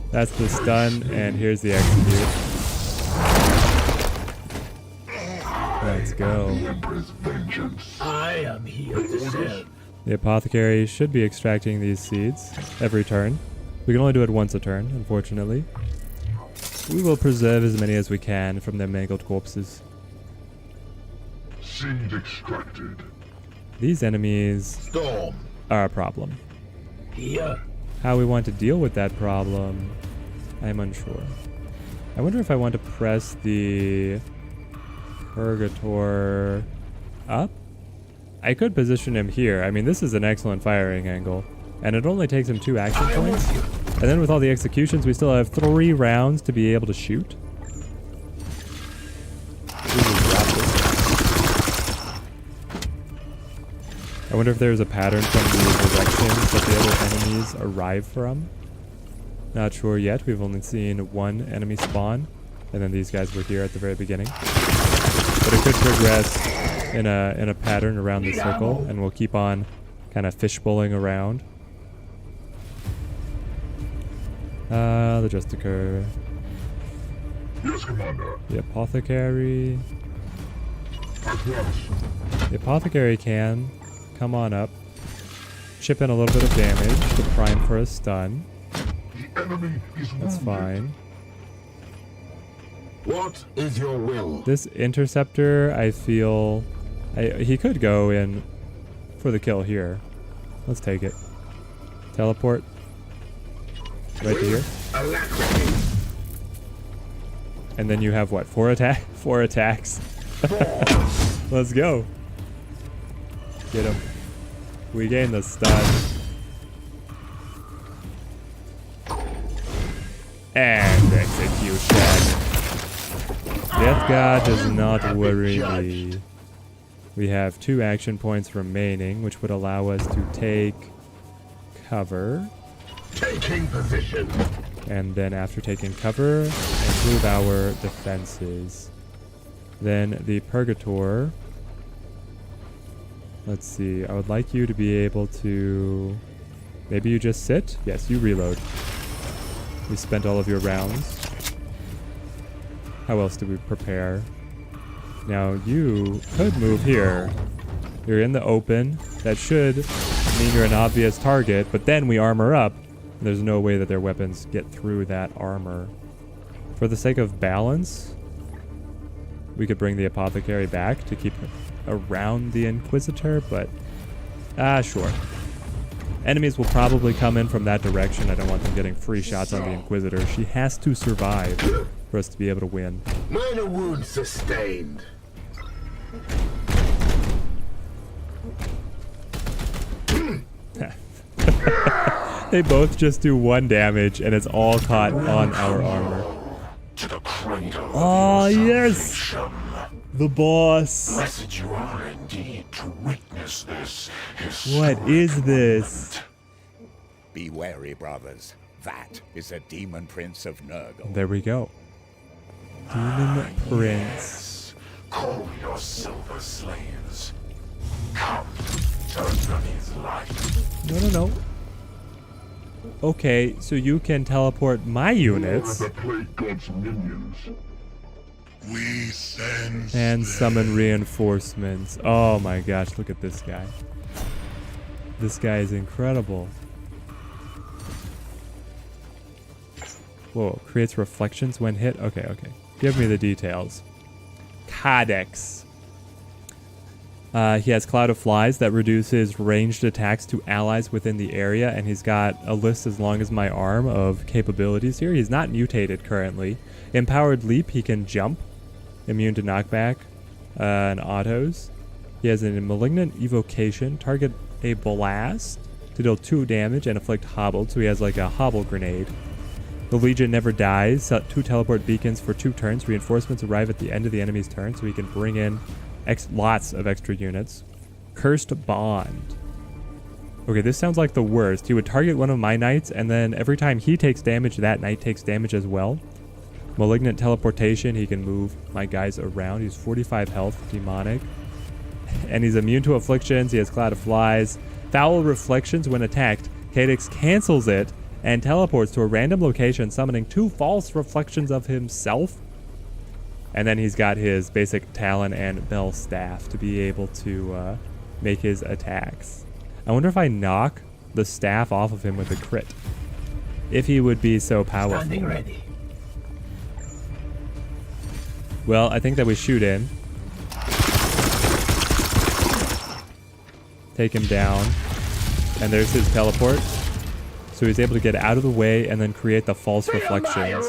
That's the stun, and here's the execute. Let's go. I am here to serve. The apothecary should be extracting these seeds every turn. We can only do it once a turn, unfortunately. We will preserve as many as we can from their mangled corpses. Seed extracted. These enemies Storm. are a problem. Here. How we want to deal with that problem, I'm unsure. I wonder if I want to press the Purgator up? I could position him here. I mean, this is an excellent firing angle. And it only takes him 2 action points. And then with all the executions, we still have 3 rounds to be able to shoot. I wonder if there's a pattern from the directions that the other enemies arrive from. Not sure yet. We've only seen 1 enemy spawn. And then these guys were here at the very beginning. But it could progress in a pattern around the circle, and we'll keep on kind of fishbowling around. The Justicar. Yes, Commander. The Apothecary. The Apothecary can come on up, chip in a little bit of damage to prime for a stun. The enemy is That's fine. What is your will? This interceptor, I feel... he could go in for the kill here. Let's take it. Teleport. Right to here. And then you have what? 4 attacks. Let's go. Get him. We gain the stun. And execution. Death God does not worry me. We have 2 action points remaining, which would allow us to take cover. Taking position. And then after taking cover, improve our defenses. Then the Purgator Let's see. I would like you to be able to... Maybe you just sit? Yes, you reload. We spent all of your rounds. How else do we prepare? Now, you could move here. You're in the open. That should mean you're an obvious target, but then we armor up. There's no way that their weapons get through that armor. For the sake of balance, we could bring the apothecary back to keep around the inquisitor, but sure. Enemies will probably come in from that direction. I don't want them getting free shots on the inquisitor. She has to survive for us to be able to win. Minor wounds sustained. They both just do 1 damage, and it's all caught on our armor. Oh, yes! The boss. Blessed you are indeed to witness this. What is this? Be wary, brothers. That is a demon prince of Nurgle. There we go. Demon Prince. Yes. Call your silver slaves. Come, turn from his life. No. Okay, so you can teleport my units The plague god's minions. We send and summon reinforcements. Oh my gosh, look at this guy. This guy is incredible. Whoa, creates reflections when hit. Okay. Give me the details. Codex. He has Cloud of Flies that reduces ranged attacks to allies within the area, and he's got a list as long as my arm of capabilities here. He's not mutated currently. Empowered Leap, he can jump. Immune to knockback and autos. He has a Malignant Evocation. Target a blast to deal 2 damage and inflict hobbled, so he has like a hobble grenade. The Legion never dies. 2 teleport beacons for 2 turns. Reinforcements arrive at the end of the enemy's turn, so he can bring in lots of extra units. Cursed Bond. Okay, this sounds like the worst. He would target one of my knights, and then every time he takes damage, that knight takes damage as well. Malignant Teleportation. He can move my guys around. He's 45 health, demonic. And he's immune to afflictions. He has Cloud of Flies. Foul Reflections when attacked. Codex cancels it and teleports to a random location, summoning 2 false reflections of himself. And then he's got his basic Talon and Bell Staff to be able to make his attacks. I wonder if I knock the staff off of him with a crit. If he would be so powerful. Standing ready. Well, I think that we shoot in. Take him down. And there's his teleport. So he's able to get out of the way and then create the false reflections.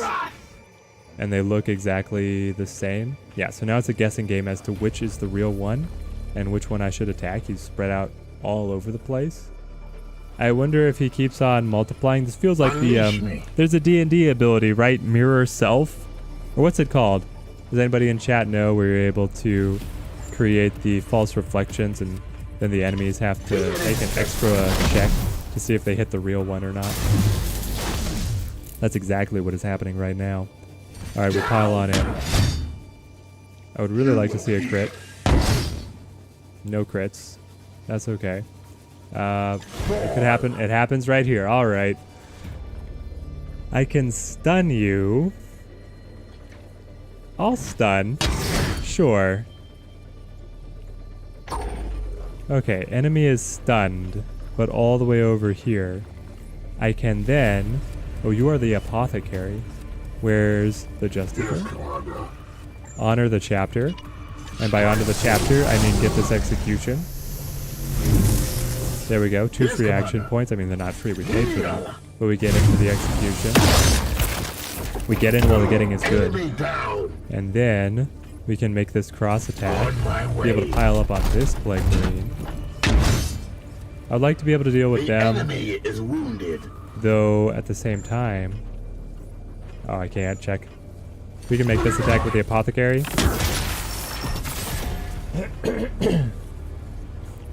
And they look exactly the same. Yeah, so now it's a guessing game as to which is the real one and which one I should attack. He's spread out all over the place. I wonder if he keeps on multiplying. This feels like there's a D&D ability, right? Mirror self? Or what's it called? Does anybody in chat know where you're able to create the false reflections and then the enemies have to make an extra check to see if they hit the real one or not? That's exactly what is happening right now. Alright, we pile on in. I would really like to see a crit. No crits. That's okay. It could happen. It happens right here. Alright. I can stun you. I'll stun. Sure. Okay, enemy is stunned, but all the way over here. I can then... Oh, you are the apothecary. Where's the justicer? Honor the chapter. And by honor the chapter, I mean get this execution. There we go. 2 free action points. I mean, they're not free. We paid for them. But we get into the execution. We get in while the getting is good. And then we can make this cross attack. Be able to pile up on this Plague Marine. I'd like to be able to deal with them. Though, at the same time... Oh, I can't. Check. We can make this attack with the apothecary.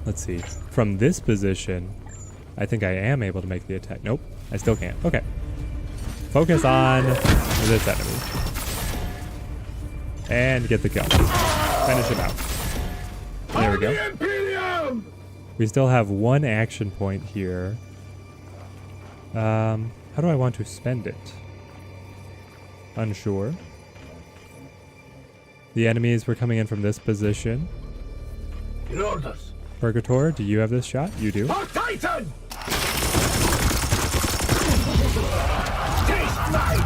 Let's see. From this position, I think I am able to make the attack. Nope. I still can't. Okay. Focus on this enemy. And get the kill. Finish him out. There we go. We still have one action point here. How do I want to spend it? Unsure. The enemies were coming in from this position. Your orders. Purgator, do you have this shot? You do. For Titan!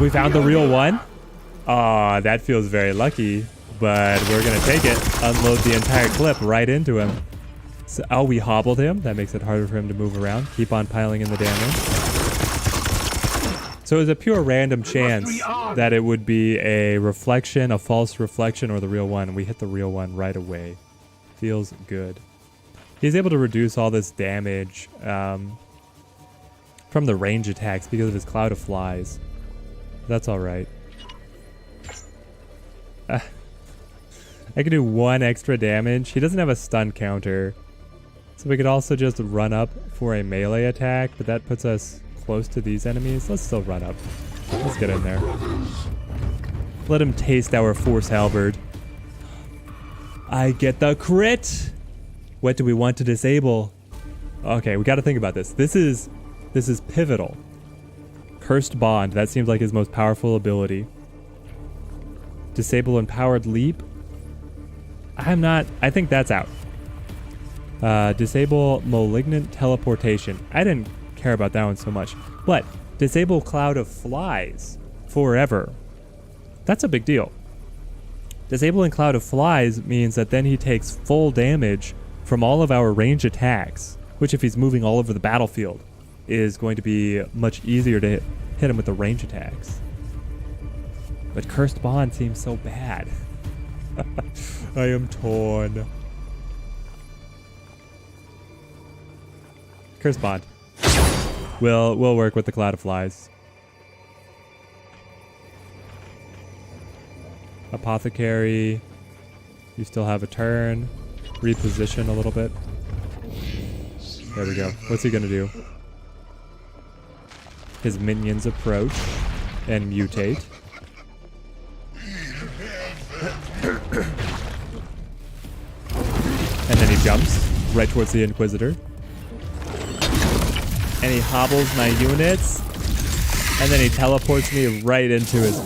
We found the real one. Aw, that feels very lucky, but we're gonna take it. Unload the entire clip right into him. So, oh, we hobbled him. That makes it harder for him to move around. Keep on piling in the damage. So it was a pure random chance that it would be a reflection, a false reflection, or the real one. We hit the real one right away. Feels good. He's able to reduce all this damage from the range attacks because of his cloud of flies. That's alright. I could do 1 extra damage. He doesn't have a stun counter. So we could also just run up for a melee attack, but that puts us close to these enemies. Let's still run up. Let's get in there. Let him taste our force halberd. I get the crit! What do we want to disable? Okay, we gotta think about this. This is pivotal. Cursed Bond, that seems like his most powerful ability. Disable Empowered Leap. I think that's out. Disable Malignant Teleportation. I didn't care about that one so much. But disable Cloud of Flies forever. That's a big deal. Disabling Cloud of Flies means that then he takes full damage from all of our range attacks, which if he's moving all over the battlefield is going to be much easier to hit him with the range attacks. But Cursed Bond seems so bad. I am torn. Cursed Bond. We'll work with the Cloud of Flies. Apothecary. You still have a turn. Reposition a little bit. There we go. What's he gonna do? His minions approach and mutate. And then he jumps right towards the Inquisitor. And he hobbles my units. And then he teleports me right into his...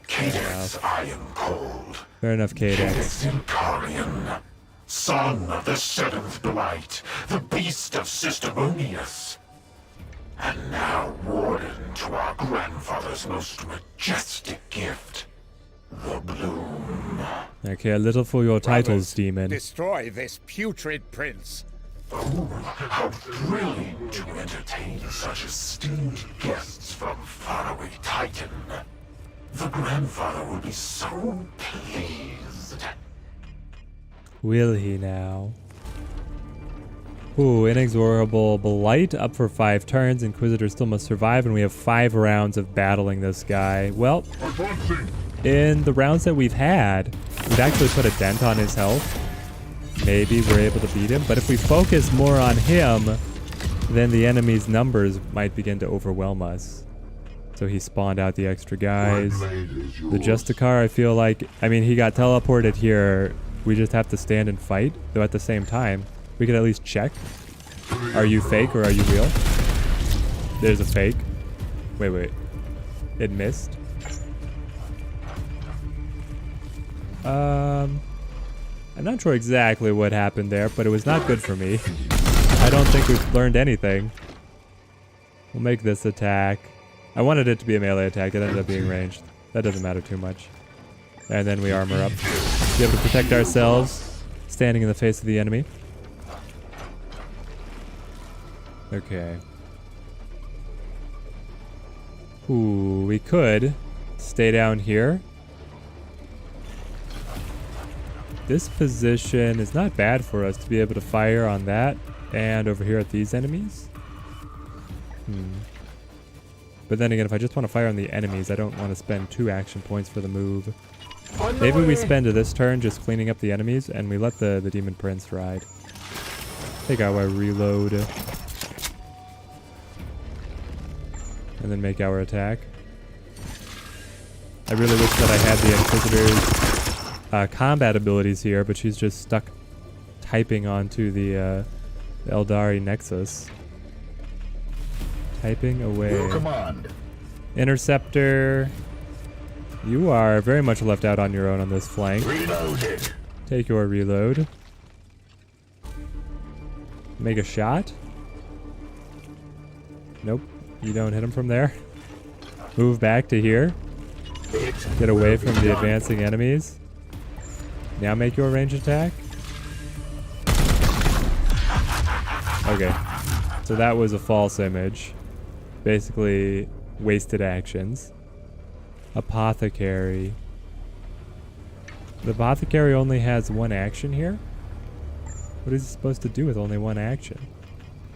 Cadex Iron Cold. Fair enough, Cadex. Incarian, son of the seventh blight, the beast of Systemonius. And now warden to our grandfather's most majestic gift, the bloom. Okay, a little for your titles, demon. Destroy this putrid prince. Oh, how thrilling to entertain such esteemed guests from faraway Titan. The grandfather will be so pleased. Will he now? Ooh, Inexorable Blight up for 5 turns. Inquisitor still must survive, and we have 5 rounds of battling this guy. Well, in the rounds that we've had, we've actually put a dent on his health. Maybe we're able to beat him, but if we focus more on him, then the enemy's numbers might begin to overwhelm us. So he spawned out the extra guys. The Justicar, I feel like, I mean, he got teleported here. We just have to stand and fight, though at the same time, we could at least check. Are you fake or are you real? There's a fake. Wait. It missed. I'm not sure exactly what happened there, but it was not good for me. I don't think we've learned anything. We'll make this attack. I wanted it to be a melee attack. It ended up being ranged. That doesn't matter too much. And then we armor up. Be able to protect ourselves, standing in the face of the enemy. Okay. Ooh, we could stay down here. This position is not bad for us to be able to fire on that and over here at these enemies. But then again, if I just want to fire on the enemies, I don't want to spend 2 action points for the move. Maybe we spend this turn just cleaning up the enemies and we let the Demon Prince ride. Take our reload. And then make our attack. I really wish that I had the Inquisitor's combat abilities here, but she's just stuck typing onto the Eldari nexus. Typing away. Your command. Interceptor. You are very much left out on your own on this flank. Reloaded. Take your reload. Make a shot. Nope. You don't hit him from there. Move back to here. Get away from the advancing enemies. Now make your range attack. Okay. So that was a false image. Basically, wasted actions. Apothecary. The apothecary only has one action here? What is he supposed to do with only one action?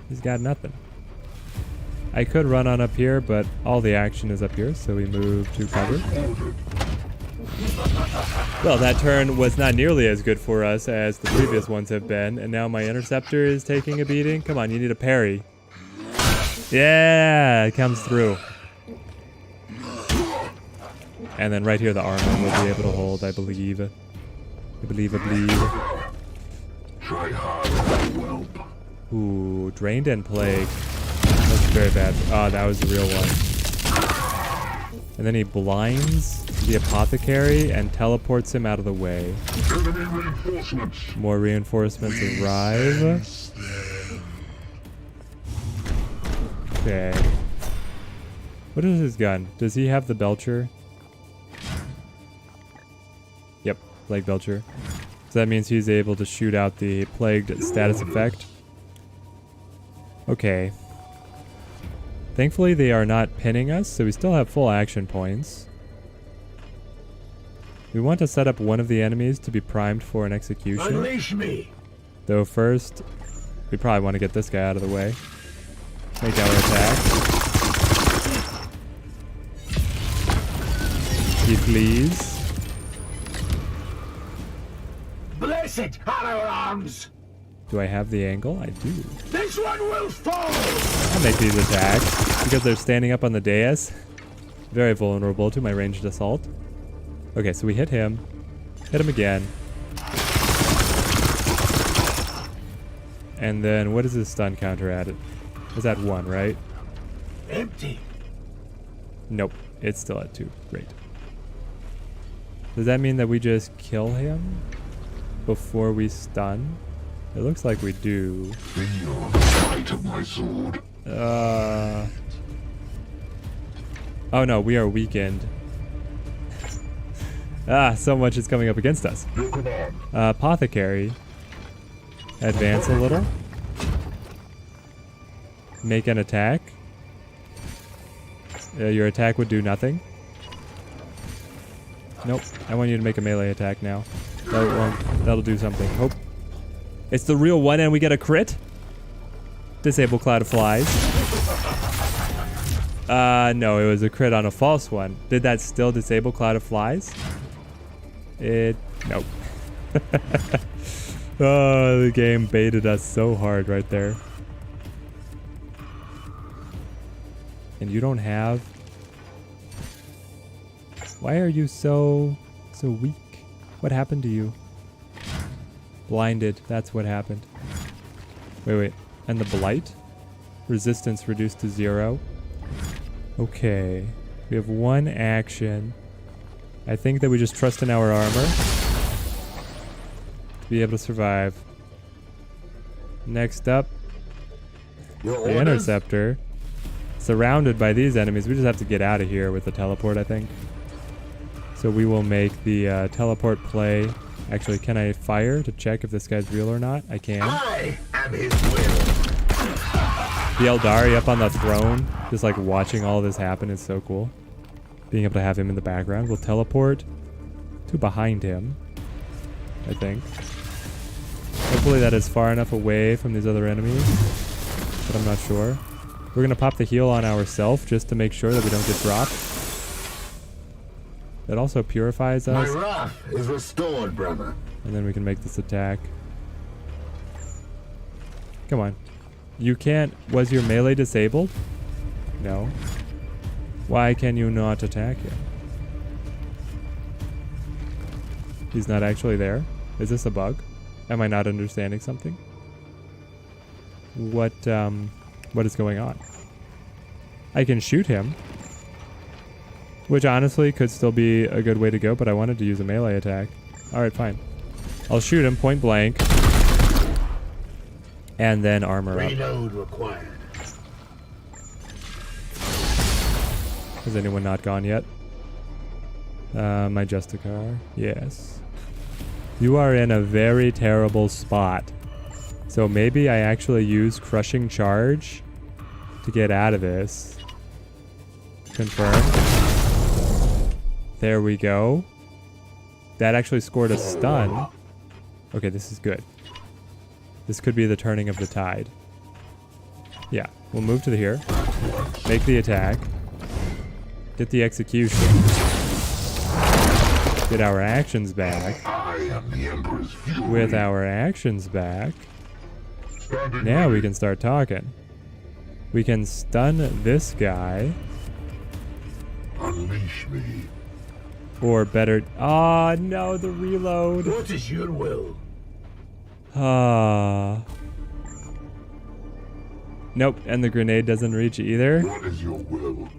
He's got nothing. I could run on up here, but all the action is up here, so we move to cover. Well, that turn was not nearly as good for us as the previous ones have been, and now my interceptor is taking a beating. Come on, you need a parry. Yeah, it comes through. And then right here the armor will be able to hold, I believe. I believe. Try hard, whelp. Ooh, drained and plague. That's very bad. Oh, that was the real one. And then he blinds the apothecary and teleports him out of the way. Enemy reinforcements. More reinforcements arrive. Okay. What is his gun? Does he have the Belcher? Yep, Plague Belcher. So that means he's able to shoot out the plagued status effect. Okay. Thankfully they are not pinning us, so we still have full action points. We want to set up one of the enemies to be primed for an execution. Unleash me. Though first, we probably want to get this guy out of the way. Make our attack. He flees. Blessed are our arms. Do I have the angle? I do. This one will fall. I'll make these attacks because they're standing up on the dais. Very vulnerable to my ranged assault. Okay, so we hit him. Hit him again. And then what is his stun counter at? It is at 1, right? Empty. Nope, it's still at 2. Great. Does that mean that we just kill him before we stun? It looks like we do. Feel the sight of my sword. Oh no, we are weakened. So much is coming up against us. Your command. Apothecary. Advance a little. Make an attack. Your attack would do nothing. Nope. I want you to make a melee attack now. That'll do something. Hope. It's the real one and we get a crit? Disable Cloud of Flies. No, it was a crit on a false one. Did that still disable Cloud of Flies? Nope. Oh, the game baited us so hard right there. And you don't have... Why are you so weak? What happened to you? Blinded, that's what happened. Wait. And the blight? Resistance reduced to 0. Okay. We have one action. I think that we just trust in our armor to be able to survive. Next up, the interceptor. Surrounded by these enemies. We just have to get out of here with the teleport, I think. So we will make the teleport play. Actually, can I fire to check if this guy's real or not? I can. I am his will. The Eldari up on the throne, just like watching all this happen is so cool. Being able to have him in the background. We'll teleport to behind him, I think. Hopefully that is far enough away from these other enemies, but I'm not sure. We're going to pop the heal on ourselves just to make sure that we don't get dropped. That also purifies us. My wrath is restored, brother. And then we can make this attack. Come on. You can't... Was your melee disabled? No. Why can you not attack him? He's not actually there? Is this a bug? Am I not understanding something? What is going on? I can shoot him, which honestly could still be a good way to go, but I wanted to use a melee attack. Alright, fine. I'll shoot him point blank, and then armor up. Reload required. Has anyone not gone yet? My Justicar. Yes. You are in a very terrible spot. So maybe I actually use Crushing Charge to get out of this. Confirm. There we go. That actually scored a stun. Okay, this is good. This could be the turning of the tide. Yeah, we'll move to here. Make the attack. Get the execution. Get our actions back. With our actions back, now we can start talking. We can stun this guy. Unleash me. Or better... Ah, no, the reload. What is your will? Ah. Nope, and the grenade doesn't reach either. What is your will?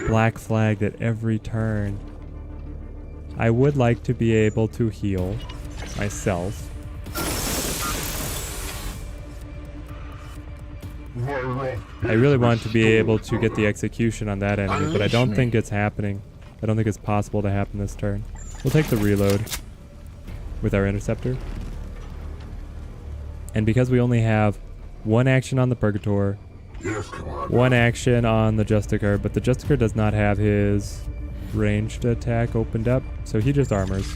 Black flagged at every turn. I would like to be able to heal myself. I really want to be able to get the execution on that enemy, but I don't think it's happening. I don't think it's possible to happen this turn. We'll take the reload with our interceptor. And because we only have one action on the Purgator, one action on the Justicar, but the Justicar does not have his ranged attack opened up, so he just armors.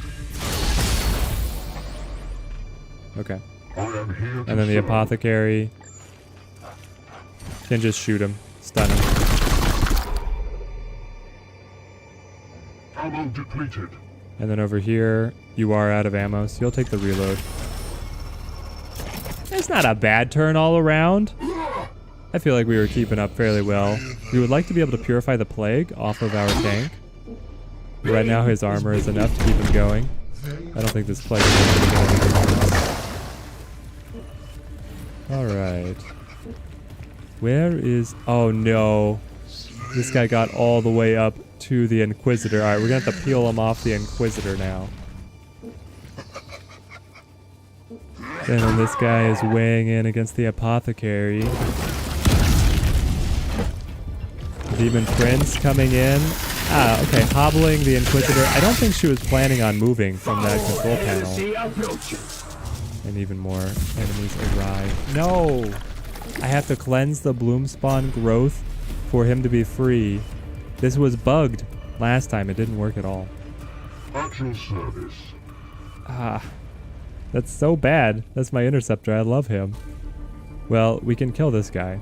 Okay. And then the Apothecary can just shoot him, stun him. Ammo depleted. And then over here, you are out of ammo, so you'll take the reload. It's not a bad turn all around. I feel like we were keeping up fairly well. We would like to be able to purify the plague off of our tank. Right now his armor is enough to keep him going. I don't think this plague is going to be Alright. Where is... Oh no. This guy got all the way up to the Inquisitor. Alright, we're going to have to peel him off the Inquisitor now. And then this guy is weighing in against the Apothecary. Demon Prince coming in. Ah, okay, hobbling the Inquisitor. I don't think she was planning on moving from that control panel. And even more enemies arrive. No! I have to cleanse the Bloomspawn growth for him to be free. This was bugged last time. It didn't work at all. At your service. Ah. That's so bad. That's my interceptor. I love him. Well, we can kill this guy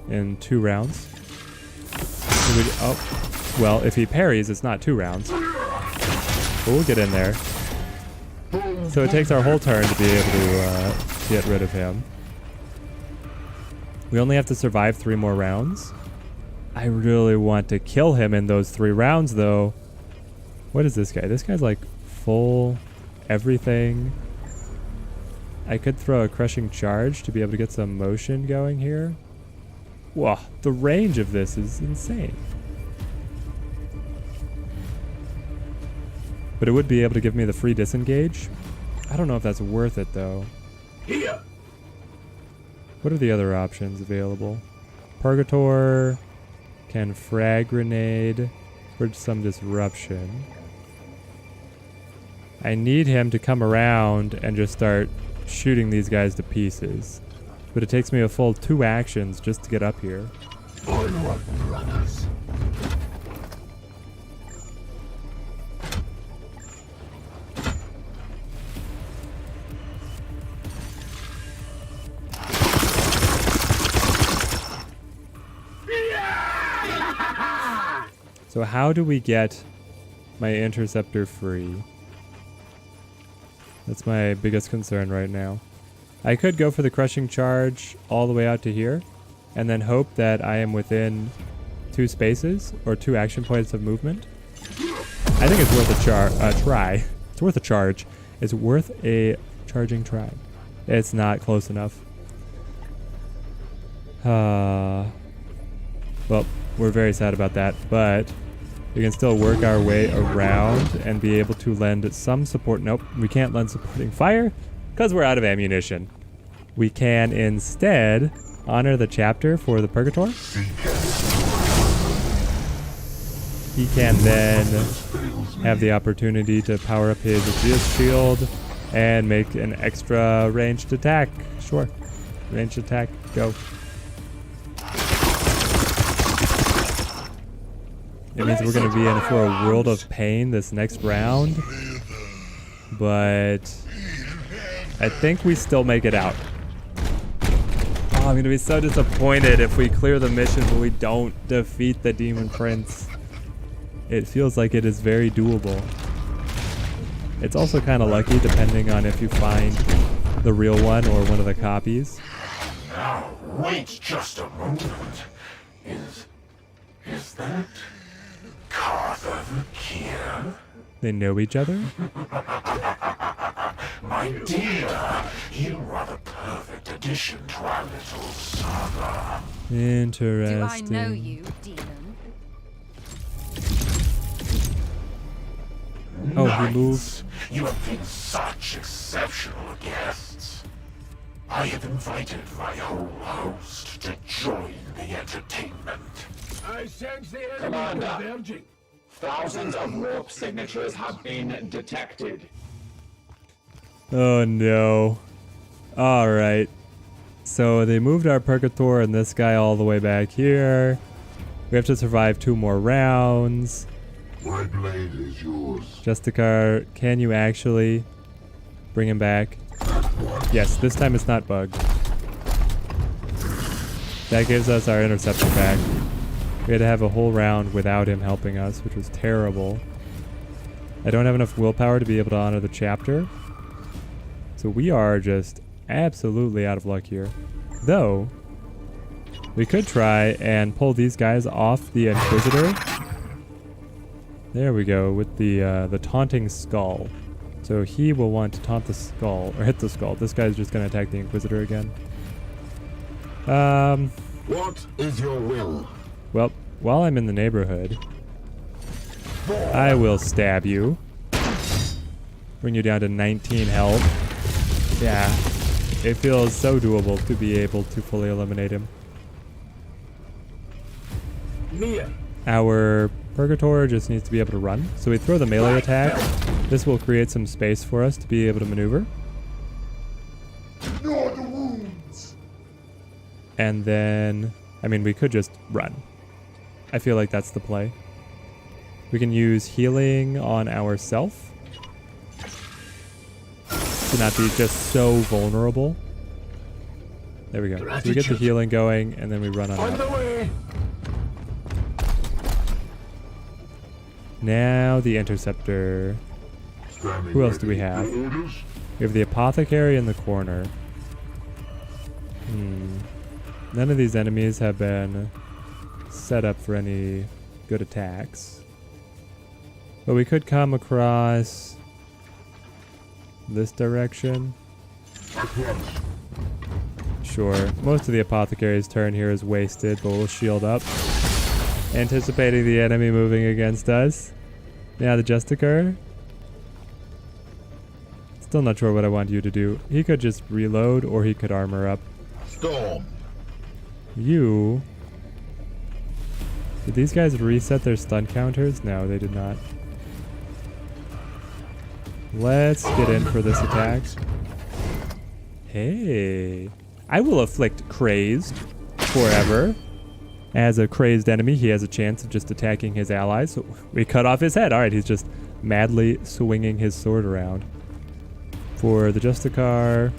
in 2 rounds. Oh, well, if he parries, it's not 2 rounds. But we'll get in there. So it takes our whole turn to be able to get rid of him. We only have to survive 3 more rounds. I really want to kill him in those 3 rounds, though. What is this guy? This guy's like full everything. I could throw a Crushing Charge to be able to get some motion going here. Whoa, the range of this is insane. But it would be able to give me the free disengage. I don't know if that's worth it, though. Here. What are the other options available? Purgator can frag grenade for some disruption. I need him to come around and just start shooting these guys to pieces. But it takes me a full 2 actions just to get up here. Onward, brothers. So how do we get my interceptor free? That's my biggest concern right now. I could go for the Crushing Charge all the way out to here, and then hope that I am within 2 spaces, or 2 action points of movement. I think it's worth a try. It's worth a charge. It's worth a charging try. It's not close enough. Well, we're very sad about that, but we can still work our way around and be able to lend some support. Nope, we can't lend supporting fire because we're out of ammunition. We can instead honor the chapter for the Purgator. He can then have the opportunity to power up his Aegis shield and make an extra ranged attack. Sure. Ranged attack, go. It means we're going to be in for a world of pain this next round. But I think we still make it out. Oh, I'm going to be so disappointed if we clear the mission but we don't defeat the Demon Prince. It feels like it is very doable. It's also kind of lucky depending on if you find the real one or one of the copies. Now, wait just a moment. Is that Cartha the Kier? They know each other? My dear, you are the perfect addition to our little saga. Interesting. Do I know you, demon? Oh, Knights, he moved. You have been such exceptional guests. I have invited my whole host to join the entertainment. I sense the enemy Commander. converging. Thousands of warp signatures have been detected. Oh no. Alright. So they moved our Purgator and this guy all the way back here. We have to survive 2 more rounds. My blade is yours. Justicar, can you actually bring him back? Yes, this time it's not bugged. That gives us our interceptor back. We had to have a whole round without him helping us, which was terrible. I don't have enough willpower to be able to honor the chapter. So we are just absolutely out of luck here. Though, we could try and pull these guys off the Inquisitor. There we go, with the taunting skull. So he will want to taunt the skull, or hit the skull. This guy's just going to attack the Inquisitor again. What is your will? Well, while I'm in the neighborhood, I will stab you. Bring you down to 19 health. Yeah, it feels so doable to be able to fully eliminate him. Mia. Our Purgator just needs to be able to run. So we throw the melee attack. This will create some space for us to be able to maneuver. Ignore the wounds. And then, I mean, we could just run. I feel like that's the play. We can use healing on ourself to not be just so vulnerable. There we go. So we get the healing going, and then we run on On out. the way. Now the interceptor. Who else do we have? Orders? We have the apothecary in the corner. None of these enemies have been set up for any good attacks. But we could come across this direction. Sure. Most of the apothecary's turn here is wasted, but we'll shield up. Anticipating the enemy moving against us. Now the Justicar. Still not sure what I want you to do. He could just reload or he could armor up. Storm. You... Did these guys reset their stun counters? No, they did not. Let's get in for this attack. Hey. I will afflict crazed forever. As a crazed enemy, he has a chance of just attacking his allies. So we cut off his head. Alright, he's just madly swinging his sword around. For the Justicar,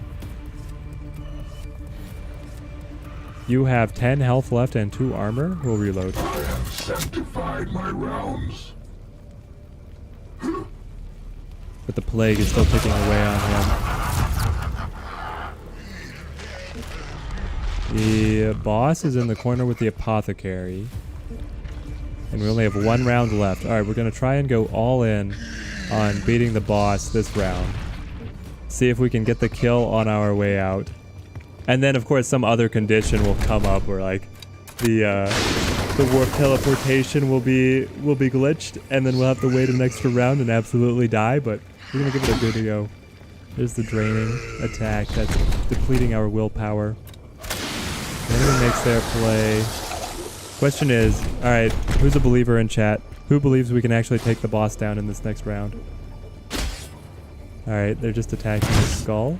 you have 10 health left and 2 armor. We'll reload. I have sanctified my rounds. But the plague is still ticking away on him. The boss is in the corner with the apothecary. And we only have 1 round left. Alright, we're going to try and go all in on beating the boss this round. See if we can get the kill on our way out. And then, of course, some other condition will come up where, like, the warp teleportation will be glitched, and then we'll have to wait an extra round and absolutely die, but we're gonna give it a good go. There's the draining attack that's depleting our willpower. The enemy makes their play. Question is, alright, who's a believer in chat? Who believes we can actually take the boss down in this next round? Alright, they're just attacking the skull.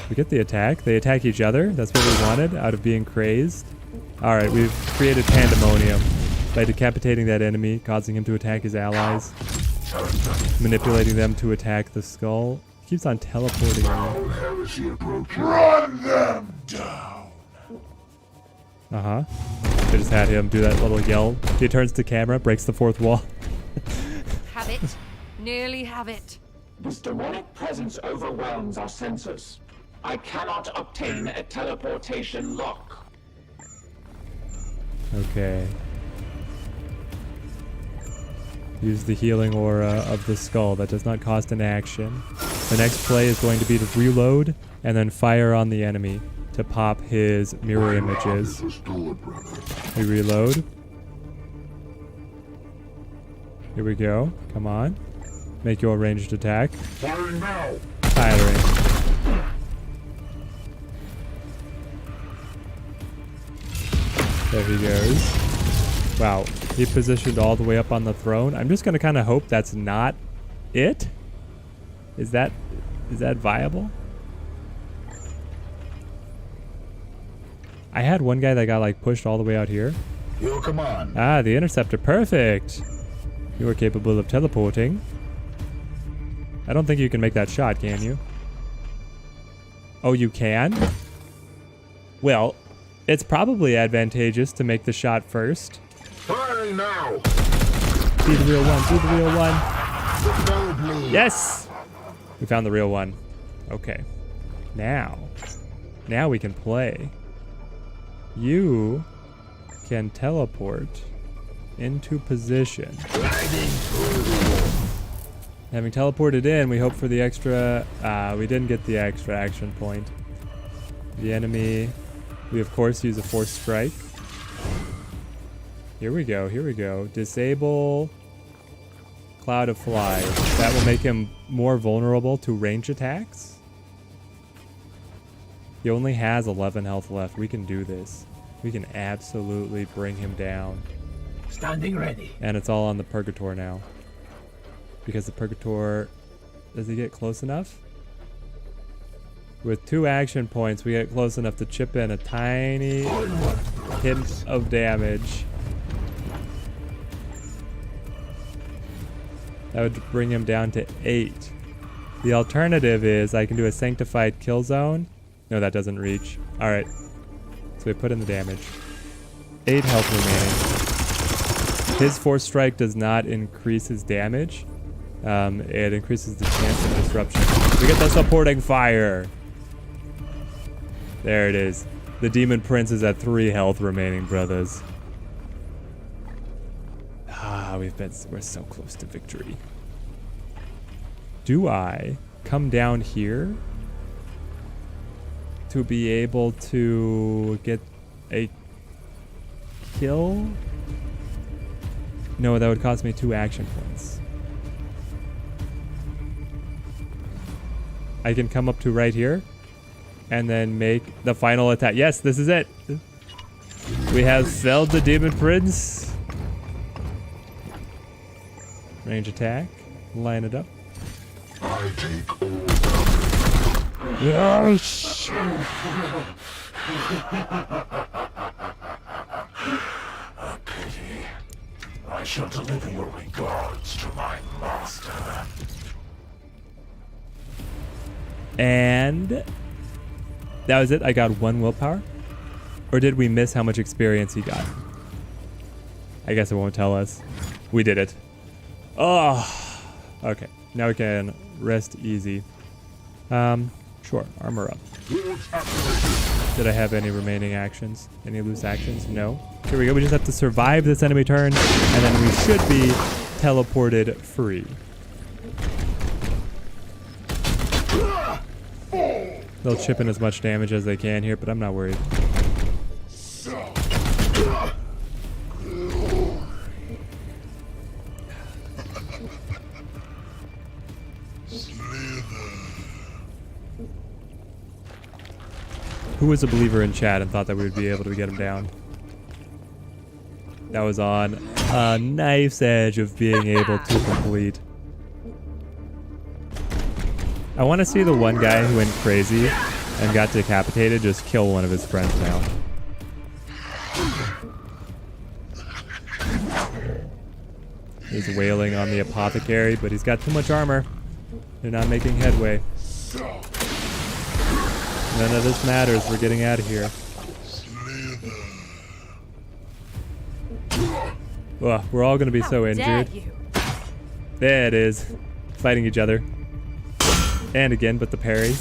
We get the attack. They attack each other. That's what we wanted out of being crazed. Alright, we've created pandemonium by decapitating that enemy, causing him to attack his allies, manipulating them to attack the skull. He keeps on teleporting. Run them down! Uh-huh. They just had him do that little yell. He turns to camera, breaks the fourth wall. Have it. Nearly have it. This demonic presence overwhelms our senses. I cannot obtain a teleportation lock. Okay. Use the healing aura of the skull. That does not cost an action. The next play is going to be to reload and then fire on the enemy to pop his mirror images. We reload. Here we go. Come on. Make your ranged attack. Firing now! Firing. There he goes. Wow. He positioned all the way up on the throne. I'm just going to kind of hope that's not it. Is that viable? I had one guy that got like pushed all the way out here. Yo, come on. Ah, the interceptor. Perfect. You are capable of teleporting. I don't think you can make that shot, can you? Oh, you can? Well, it's probably advantageous to make the shot first. Firing now! Be the real one. Be the real one. Yes! We found the real one. Okay. Now we can play. You can teleport into position. Having teleported in, we hope for the extra... we didn't get the extra action point. The enemy... We, of course, use a force strike. Here we go. Here we go. Disable Cloud of Flies. That will make him more vulnerable to range attacks. He only has 11 health left. We can do this. We can absolutely bring him down. Standing ready. And it's all on the Purgator now. Because the Purgator... Does he get close enough? With 2 action points, we get close enough to chip in a tiny hint of damage. That would bring him down to 8. The alternative is I can do a sanctified kill zone. No, that doesn't reach. Alright. So we put in the damage. 8 health remaining. His force strike does not increase his damage. It increases the chance of disruption. We get the supporting fire. There it is. The Demon Prince is at 3 health remaining, brothers. Ah, we're so close to victory. Do I come down here to be able to get a kill? No, that would cost me 2 action points. I can come up to right here and then make the final attack. Yes, this is it. We have felled the Demon Prince. Range attack. Line it up. I take all. Yes! A pity. I shall deliver your regards to my master. And that was it. I got 1 willpower. Or did we miss how much experience he got? I guess it won't tell us. We did it. Oh, okay. Now we can rest easy. Sure. Armor up. Did I have any remaining actions? Any loose actions? No. Here we go. We just have to survive this enemy turn, and then we should be teleported free. They'll chip in as much damage as they can here, but I'm not worried. Who was a believer in chat and thought that we would be able to get him down? That was on a knife's edge of being able to complete. I want to see the one guy who went crazy and got decapitated just kill one of his friends now. He's wailing on the apothecary, but he's got too much armor. They're not making headway. None of this matters. We're getting out of here. Ugh, we're all going to be so injured. There it is. Fighting each other. And again, but the parry.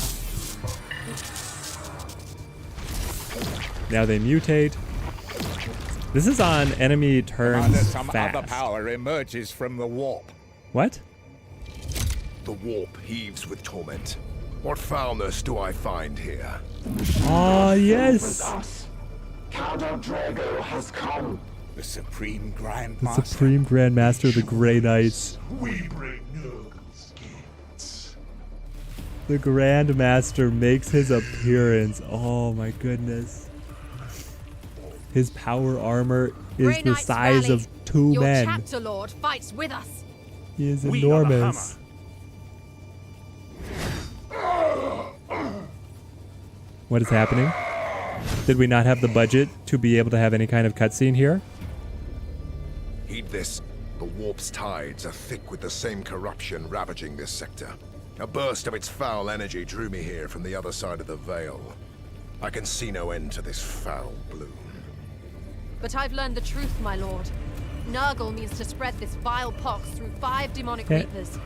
Now they mutate. This is on enemy turns some fast. other power emerges from the warp. What? The warp heaves with torment. What foulness do I find here? Ah, With yes. us. Count Drago has come. The Supreme Grand The Master. Supreme Grandmaster of the Grey Knights. We bring Nurgle's gifts. The Grandmaster makes his appearance. Oh my goodness. His power armor is Grey the Knights size rally. of 2 Your men. chapter lord fights with us. He is We are the enormous. What is happening? Did we not have the budget to be able to have any kind of cutscene here? Heed this. The warp's tides are thick with the same corruption ravaging this sector. A burst of its foul energy drew me here from the other side of the veil. I can see no end to this foul bloom. But I've learned the truth, my lord. Nurgle means to spread this vile pox through 5 demonic Can- reapers.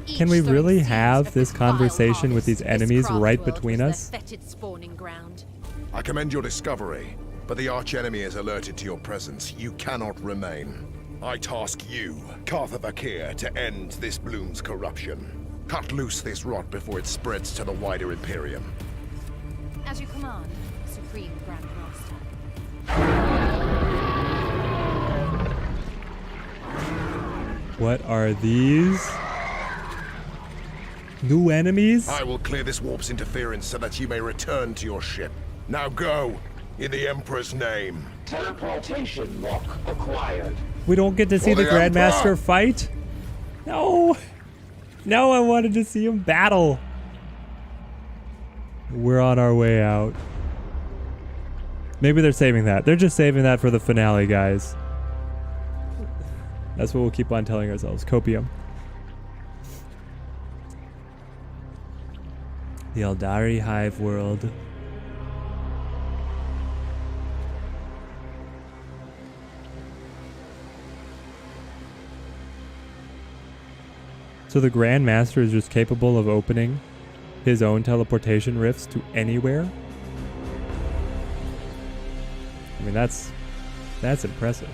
Can we Each sowing really seeds have of this vile conversation with harvest. these This enemies right craftworld between was us? their fetid spawning ground. I commend your discovery, but the archenemy is alerted to your presence. You cannot remain. I task you, Carthagakir, to end this bloom's corruption. Cut loose this rot before it spreads to the wider Imperium. As you command, Supreme Grand Master. What are these? New enemies? I will clear this warp's interference so that you may return to your ship. Now go, in the Emperor's name. Teleportation lock acquired. We don't get to see the For the Grandmaster Emperor! fight? No! No, I wanted to see him battle. We're on our way out. Maybe they're saving that. They're just saving that for the finale, guys. That's what we'll keep on telling ourselves. Copium. The Eldari Hive World. So the Grandmaster is just capable of opening his own teleportation rifts to anywhere? I mean, that's impressive.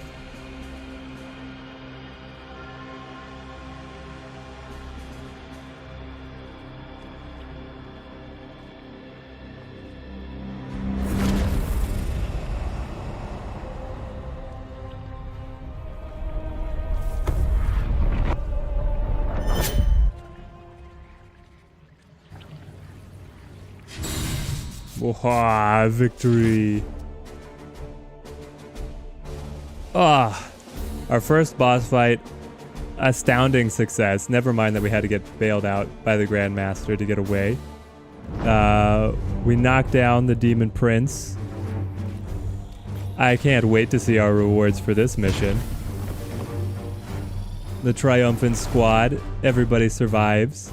Wah, victory. Ah, our first boss fight, astounding success. Never mind that we had to get bailed out by the Grandmaster to get away. We knocked down the Demon Prince. I can't wait to see our rewards for this mission. The Triumphant Squad, everybody survives.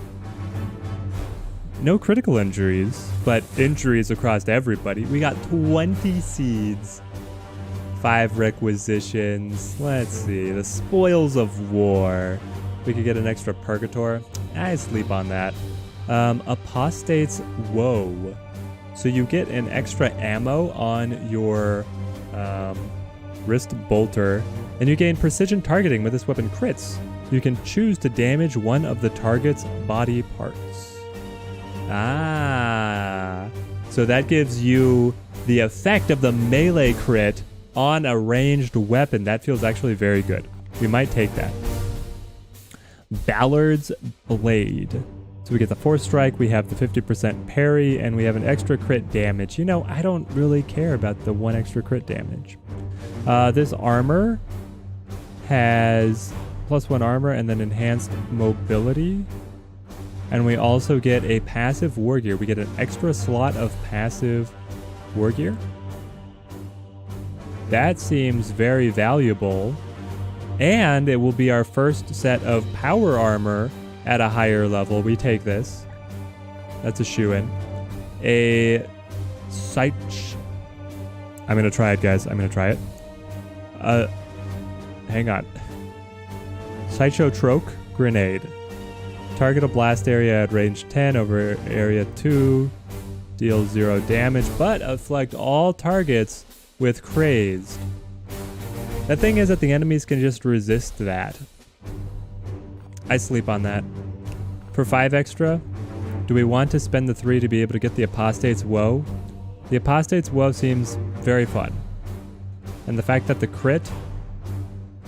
No critical injuries, but injuries across everybody. We got 20 seeds. 5 requisitions. Let's see. The Spoils of War. We could get an extra Purgator. I sleep on that. Apostate's Woe. So you get an extra ammo on your wrist bolter, and you gain precision targeting with this weapon crits. You can choose to damage one of the target's body parts. Ah. So that gives you the effect of the melee crit on a ranged weapon. That feels actually very good. We might take that. Ballard's Blade. So we get the 4 strike, we have the 50% parry, and we have an extra crit damage. You know, I don't really care about the 1 extra crit damage. This armor has +1 armor and then enhanced mobility. And we also get a passive war gear. We get an extra slot of passive war gear. That seems very valuable. And it will be our first set of power armor at a higher level. We take this. That's a shoo-in. A sight. I'm going to try it, guys. I'm going to try it. Hang on. Sideshow Troke Grenade. Target a blast area at range 10 over area 2. Deals 0 damage, but afflict all targets with crazed. The thing is that the enemies can just resist that. I sleep on that. For 5 extra, do we want to spend the 3 to be able to get the Apostate's Woe? The Apostate's Woe seems very fun. And the fact that the crit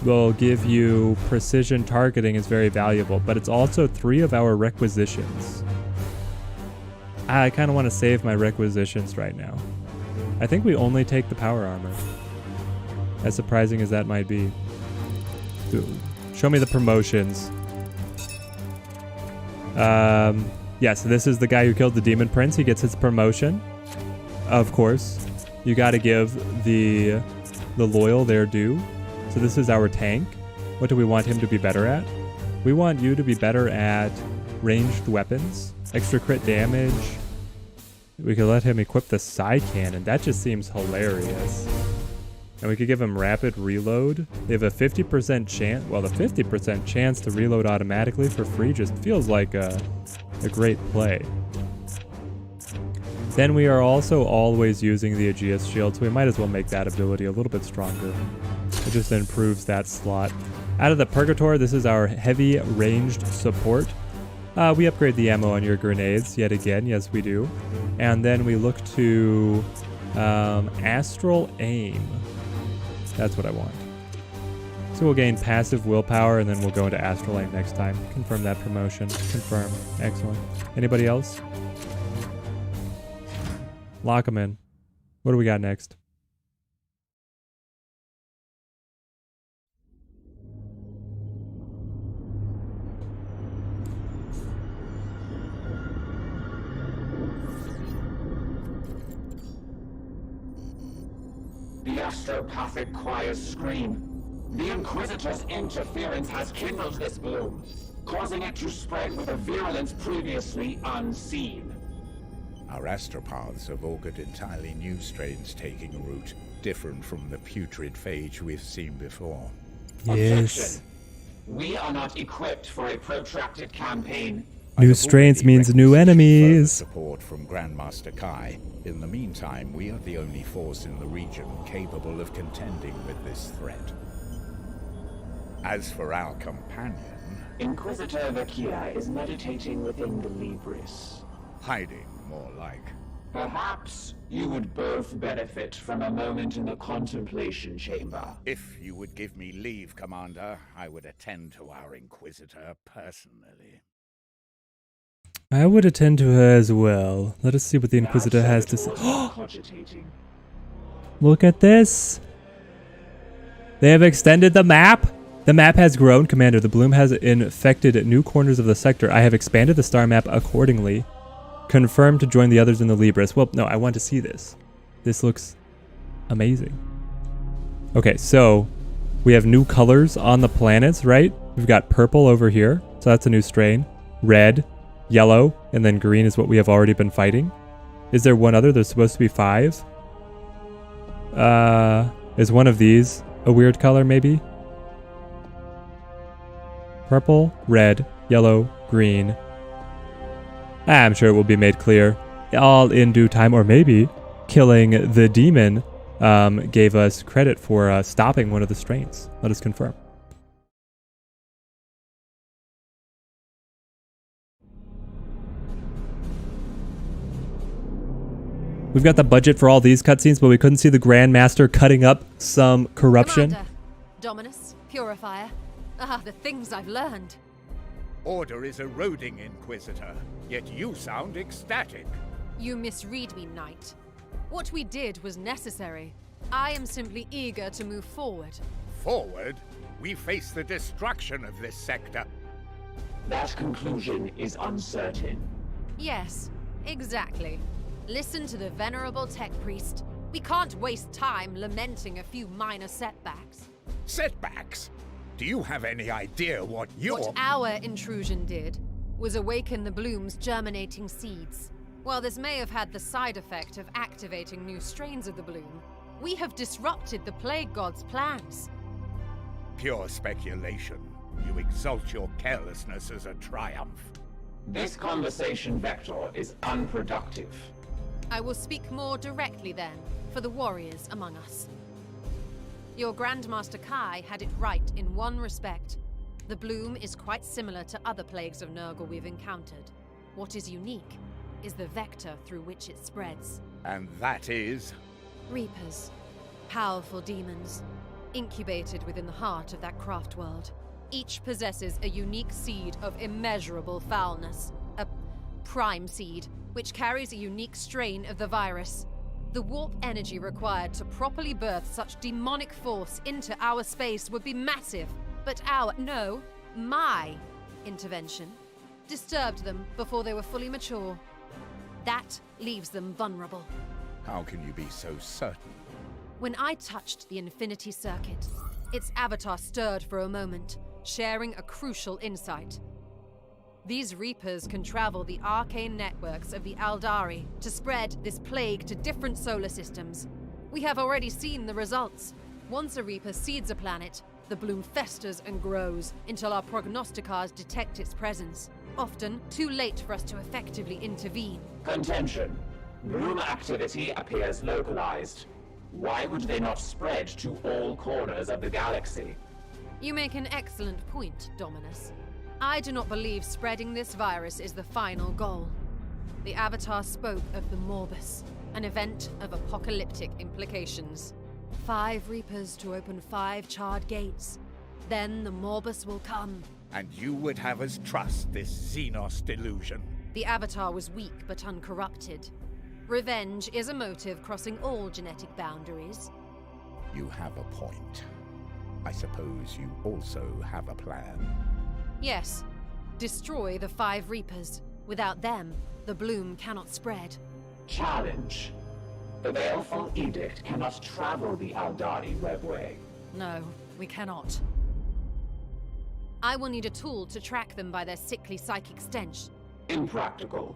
will give you precision targeting is very valuable, but it's also 3 of our requisitions. I kind of want to save my requisitions right now. I think we only take the power armor. As surprising as that might be. Dude, show me the promotions. Yeah, so this is the guy who killed the Demon Prince. He gets his promotion. Of course. You gotta give the loyal their due. So this is our tank. What do we want him to be better at? We want you to be better at ranged weapons, extra crit damage. We could let him equip the Psy Cannon. That just seems hilarious. And we could give him rapid reload. They have a 50% chance. Well, the 50% chance to reload automatically for free just feels like a great play. Then we are also always using the Aegeus Shield, so we might as well make that ability a little bit stronger. It just improves that slot. Out of the Purgator, this is our heavy ranged support. We upgrade the ammo on your grenades yet again. Yes, we do. And then we look to Astral Aim. That's what I want. So we'll gain passive willpower, and then we'll go into Astral Aim next time. Confirm that promotion. Confirm. Excellent. Anybody else? Lock them in. What do we got next? The astropathic choirs scream. The Inquisitor's interference has kindled this bloom, causing it to spread with a virulence previously unseen. Our astropaths have augured entirely new strains taking root, different from the putrid phage we've seen before. Yes. Objection. We are not equipped for a protracted campaign. New strains means new enemies. Support from Grandmaster Kai. In the meantime, we are the only force in the region capable of contending with this threat. As for our companion, Inquisitor Vakia is meditating within the Libris. hiding, more like. Perhaps you would both benefit from a moment in the contemplation chamber. If you would give me leave, Commander, I would attend to our Inquisitor personally. I would attend to her as well. Let us see what the Inquisitor has to say. Cogitating. Look at this. They have extended the map. The map has grown. Commander, the bloom has infected new corners of the sector. I have expanded the star map accordingly. Confirmed to join the others in the Libris. Well, no, I want to see this. This looks amazing. Okay, so we have new colors on the planets, right? We've got purple over here. So that's a new strain. Red, yellow, and then green is what we have already been fighting. Is there one other? There's supposed to be 5. Is one of these a weird color, maybe? Purple, red, yellow, green. I'm sure it will be made clear, all in due time, or maybe killing the demon gave us credit for stopping one of the strains. Let us confirm. We've got the budget for all these cutscenes, but we couldn't see the Grandmaster cutting up some corruption. Commander, Dominus, Purifier. Ah, the things I've learned. Order is eroding, Inquisitor, yet you sound ecstatic. You misread me, Knight. What we did was necessary. I am simply eager to move forward. Forward, we face the destruction of this sector. That conclusion is uncertain. Yes, exactly. Listen to the venerable tech priest. We can't waste time lamenting a few minor setbacks. Setbacks? Do you have any idea what your... What our intrusion did was awaken the bloom's germinating seeds. While this may have had the side effect of activating new strains of the bloom, we have disrupted the Plague God's plans. Pure speculation. You exalt your carelessness as a triumph. This conversation vector is unproductive. I will speak more directly then, for the warriors among us. Your Grandmaster Kai had it right in one respect. The bloom is quite similar to other plagues of Nurgle we've encountered. What is unique is the vector through which it spreads. And that is... Reapers. Powerful demons. Incubated within the heart of that craft world. Each possesses a unique seed of immeasurable foulness. A prime seed, which carries a unique strain of the virus. The warp energy required to properly birth such demonic force into our space would be massive. But my intervention disturbed them before they were fully mature. That leaves them vulnerable. How can you be so certain? When I touched the Infinity Circuit, its avatar stirred for a moment, sharing a crucial insight. These Reapers can travel the arcane networks of the Eldari to spread this plague to different solar systems. We have already seen the results. Once a Reaper seeds a planet, the bloom festers and grows until our prognosticars detect its presence. Often too late for us to effectively intervene. Contention. Bloom activity appears localized. Why would they not spread to all corners of the galaxy? You make an excellent point, Dominus. I do not believe spreading this virus is the final goal. The Avatar spoke of the Morbus, an event of apocalyptic implications. 5 Reapers to open 5 charred gates. Then the Morbus will come. And you would have us trust this Xenos delusion. The Avatar was weak but uncorrupted. Revenge is a motive crossing all genetic boundaries. You have a point. I suppose you also have a plan. Yes. Destroy the 5 Reapers. Without them, the bloom cannot spread. Challenge. The Baleful Edict cannot travel the Eldari webway. No, we cannot. I will need a tool to track them by their sickly psychic stench. Impractical.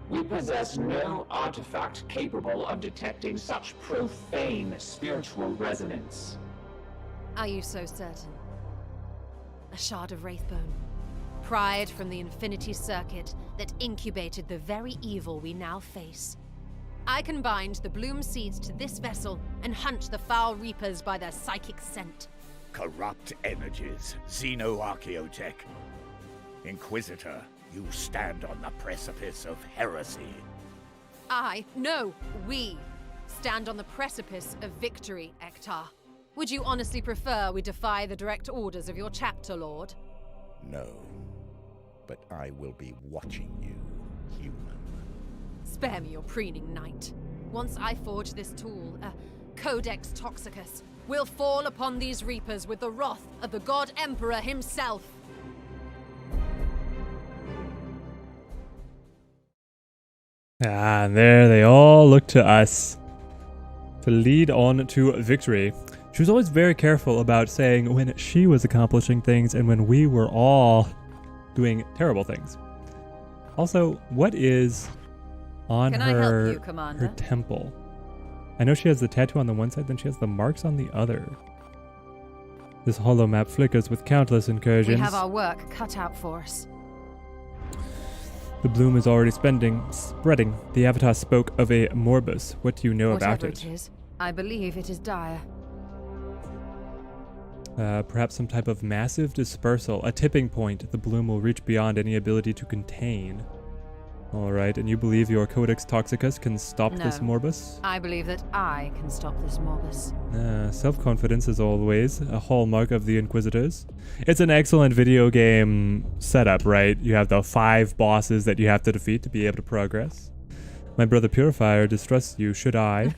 We possess no artifact capable of detecting such profane spiritual resonance. Are you so certain? A shard of Wraithbone. Pried from the Infinity Circuit that incubated the very evil we now face. I can bind the bloom seeds to this vessel and hunt the foul Reapers by their psychic scent. Corrupt energies, xenoarchaeotech. Inquisitor, you stand on the precipice of heresy. We stand on the precipice of victory, Ektar. Would you honestly prefer we defy the direct orders of your chapter lord? No, but I will be watching you, human. Spare me your preening, Knight. Once I forge this tool, Codex Toxicus, we'll fall upon these Reapers with the wrath of the God Emperor himself. And there they all look to us to lead on to victory. She was always very careful about saying when she was accomplishing things and when we were all doing terrible things. Also, what is on Can I help you, Commander? her temple? I know she has the tattoo on the one side, then she has the marks on the other. This hollow map flickers with countless incursions. We have our work cut out for us. The bloom is already spreading. The Avatar spoke of a Morbus. What do you know about Whatever it? it is, I believe it is dire. Perhaps some type of massive dispersal, a tipping point the bloom will reach beyond any ability to contain. Alright, and you believe your Codex Toxicus can stop this No. Morbus? I believe that I can stop this Morbus. Self-confidence is always a hallmark of the Inquisitors. It's an excellent video game setup, right? You have the 5 bosses that you have to defeat to be able to progress. My brother Purifier distrusts you, should I?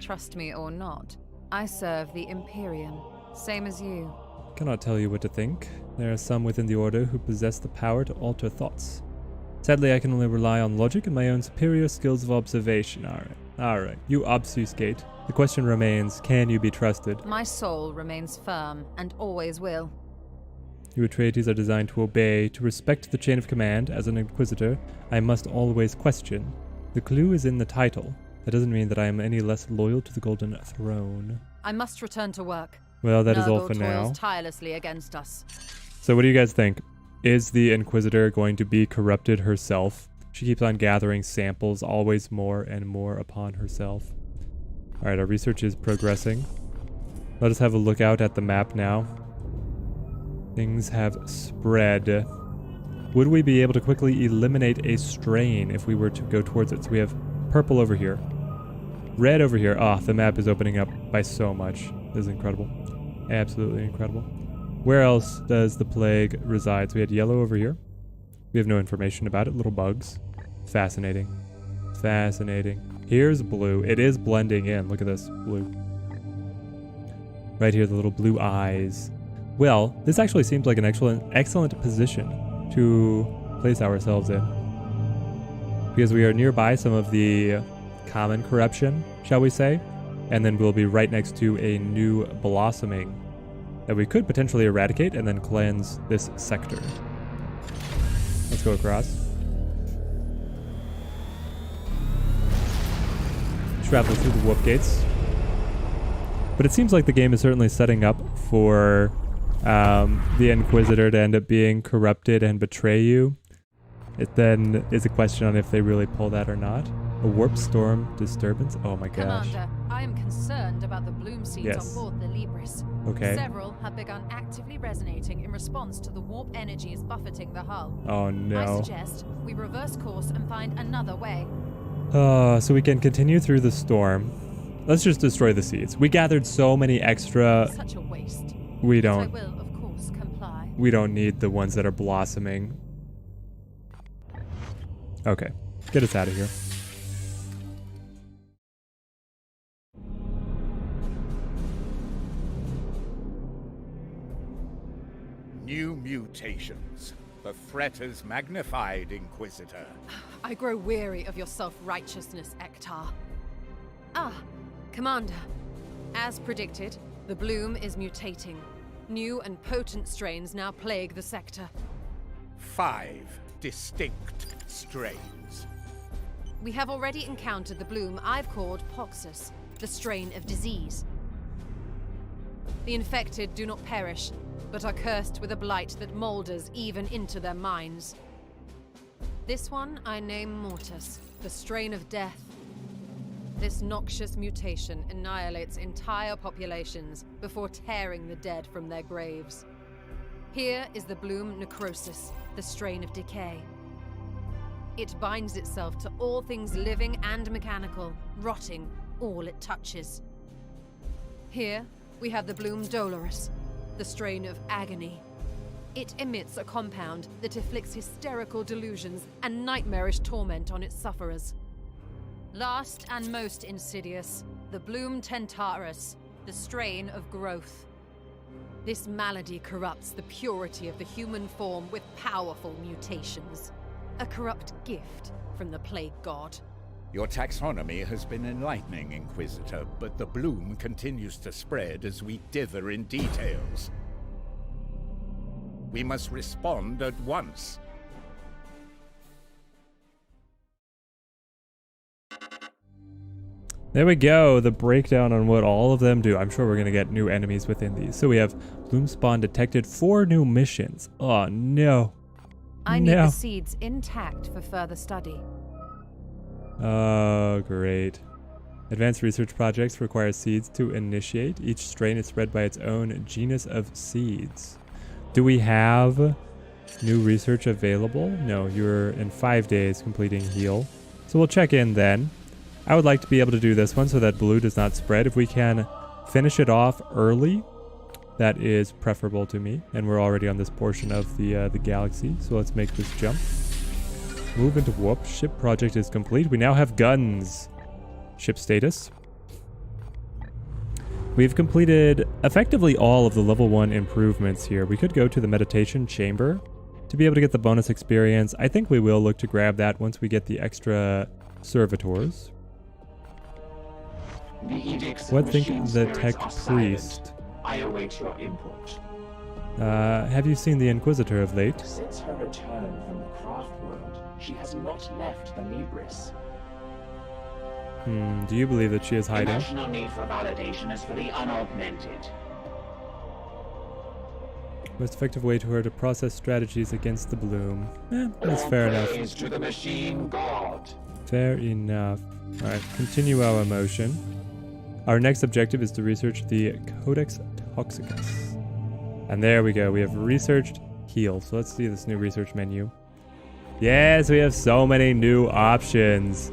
Trust me or not, I serve the Imperium, same as you. Cannot tell you what to think. There are some within the Order who possess the power to alter thoughts. Sadly, I can only rely on logic and my own superior skills of observation. Alright. You obfuscate. The question remains, can you be trusted? My soul remains firm, and always will. You Atreides are designed to obey, to respect the chain of command. As an Inquisitor, I must always question. The clue is in the title. That doesn't mean that I am any less loyal to the Golden Throne. I must return to work. Well, that is all Nurgle for now. toils tirelessly against us. So what do you guys think? Is the Inquisitor going to be corrupted herself? She keeps on gathering samples, always more and more upon herself. Alright, our research is progressing. Let us have a look out at the map now. Things have spread. Would we be able to quickly eliminate a strain if we were to go towards it? So we have purple over here. Red over here. Ah, the map is opening up by so much. This is incredible. Absolutely incredible. Where else does the plague reside? So we had yellow over here. We have no information about it. Little bugs. Fascinating. Fascinating. Here's blue. It is blending in. Look at this. Blue. Right here, the little blue eyes. Well, this actually seems like an excellent position to place ourselves in. Because we are nearby some of the common corruption, shall we say. And then we'll be right next to a new blossoming that we could potentially eradicate and then cleanse this sector. Let's go across. Travel through the warp gates. But it seems like the game is certainly setting up for the Inquisitor to end up being corrupted and betray you. It then is a question on if they really pull that or not. A warp storm disturbance? Oh my gosh. Commander, I am concerned about the bloom seeds Yes. on board the Libris. Okay. Several have begun actively resonating in response to the warp energies buffeting the hull. Oh I no. suggest we reverse course and find another way. So we can continue through the storm. Let's just destroy the seeds. We gathered so many extra. Such a waste. We But I don't. will, of course, comply. We don't need the ones that are blossoming. Okay. Get us out of here. New mutations. The threat is magnified, Inquisitor. I grow weary of your self-righteousness, Ektar. Ah, Commander. As predicted, the bloom is mutating. New and potent strains now plague the sector. 5 distinct strains. We have already encountered the bloom I've called Poxus, the strain of disease. The infected do not perish, but are cursed with a blight that molders even into their minds. This one I name Mortis, the strain of death. This noxious mutation annihilates entire populations before tearing the dead from their graves. Here is the bloom Necrosis, the strain of decay. It binds itself to all things living and mechanical, rotting all it touches. Here we have the bloom Dolorous, the strain of agony. It emits a compound that inflicts hysterical delusions and nightmarish torment on its sufferers. Last and most insidious, the bloom Tentarus, the strain of growth. This malady corrupts the purity of the human form with powerful mutations. A corrupt gift from the plague god. Your taxonomy has been enlightening, Inquisitor, but the bloom continues to spread as we dither in details. We must respond at once. There we go, the breakdown on what all of them do. I'm sure we're going to get new enemies within these. So we have bloom spawn detected, 4 new missions. Oh no. I need No. the seeds intact for further study. Oh, great. Advanced research projects require seeds to initiate. Each strain is spread by its own genus of seeds. Do we have New research available? No, you're in 5 days completing heal. So we'll check in then. I would like to be able to do this one so that blue does not spread. If we can finish it off early, that is preferable to me. And we're already on this portion of the galaxy, so let's make this jump. Move into warp. Ship project is complete. We now have guns. Ship status. We've completed effectively all of the level 1 improvements here. We could go to the meditation chamber to be able to get the bonus experience. I think we will look to grab that once we get the extra servitors. What think the tech priest? I await your input. Have you seen the Inquisitor of late? Since her return from the craftworld, she has not left the Libris. Do you believe that she is The hiding? national need for validation is for the unaugmented. Most effective way to her to process strategies against the bloom. That's fair enough. Praise to the machine god. Fair enough. Alright, continue our motion. Our next objective is to research the Codex Toxicus. And there we go. We have researched heal. So let's see this new research menu. Yes, we have so many new options.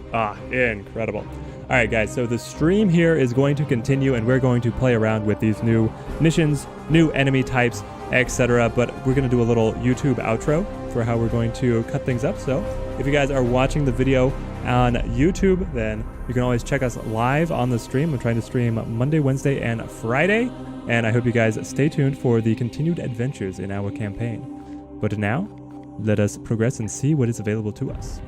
Incredible. All right, guys, so the stream here is going to continue, and we're going to play around with these new missions, new enemy types, etc. But we're going to do a little YouTube outro for how we're going to cut things up. So if you guys are watching the video on YouTube, then you can always check us live on the stream. I'm trying to stream Monday, Wednesday, and Friday. And I hope you guys stay tuned for the continued adventures in our campaign. But now, let us progress and see what is available to us.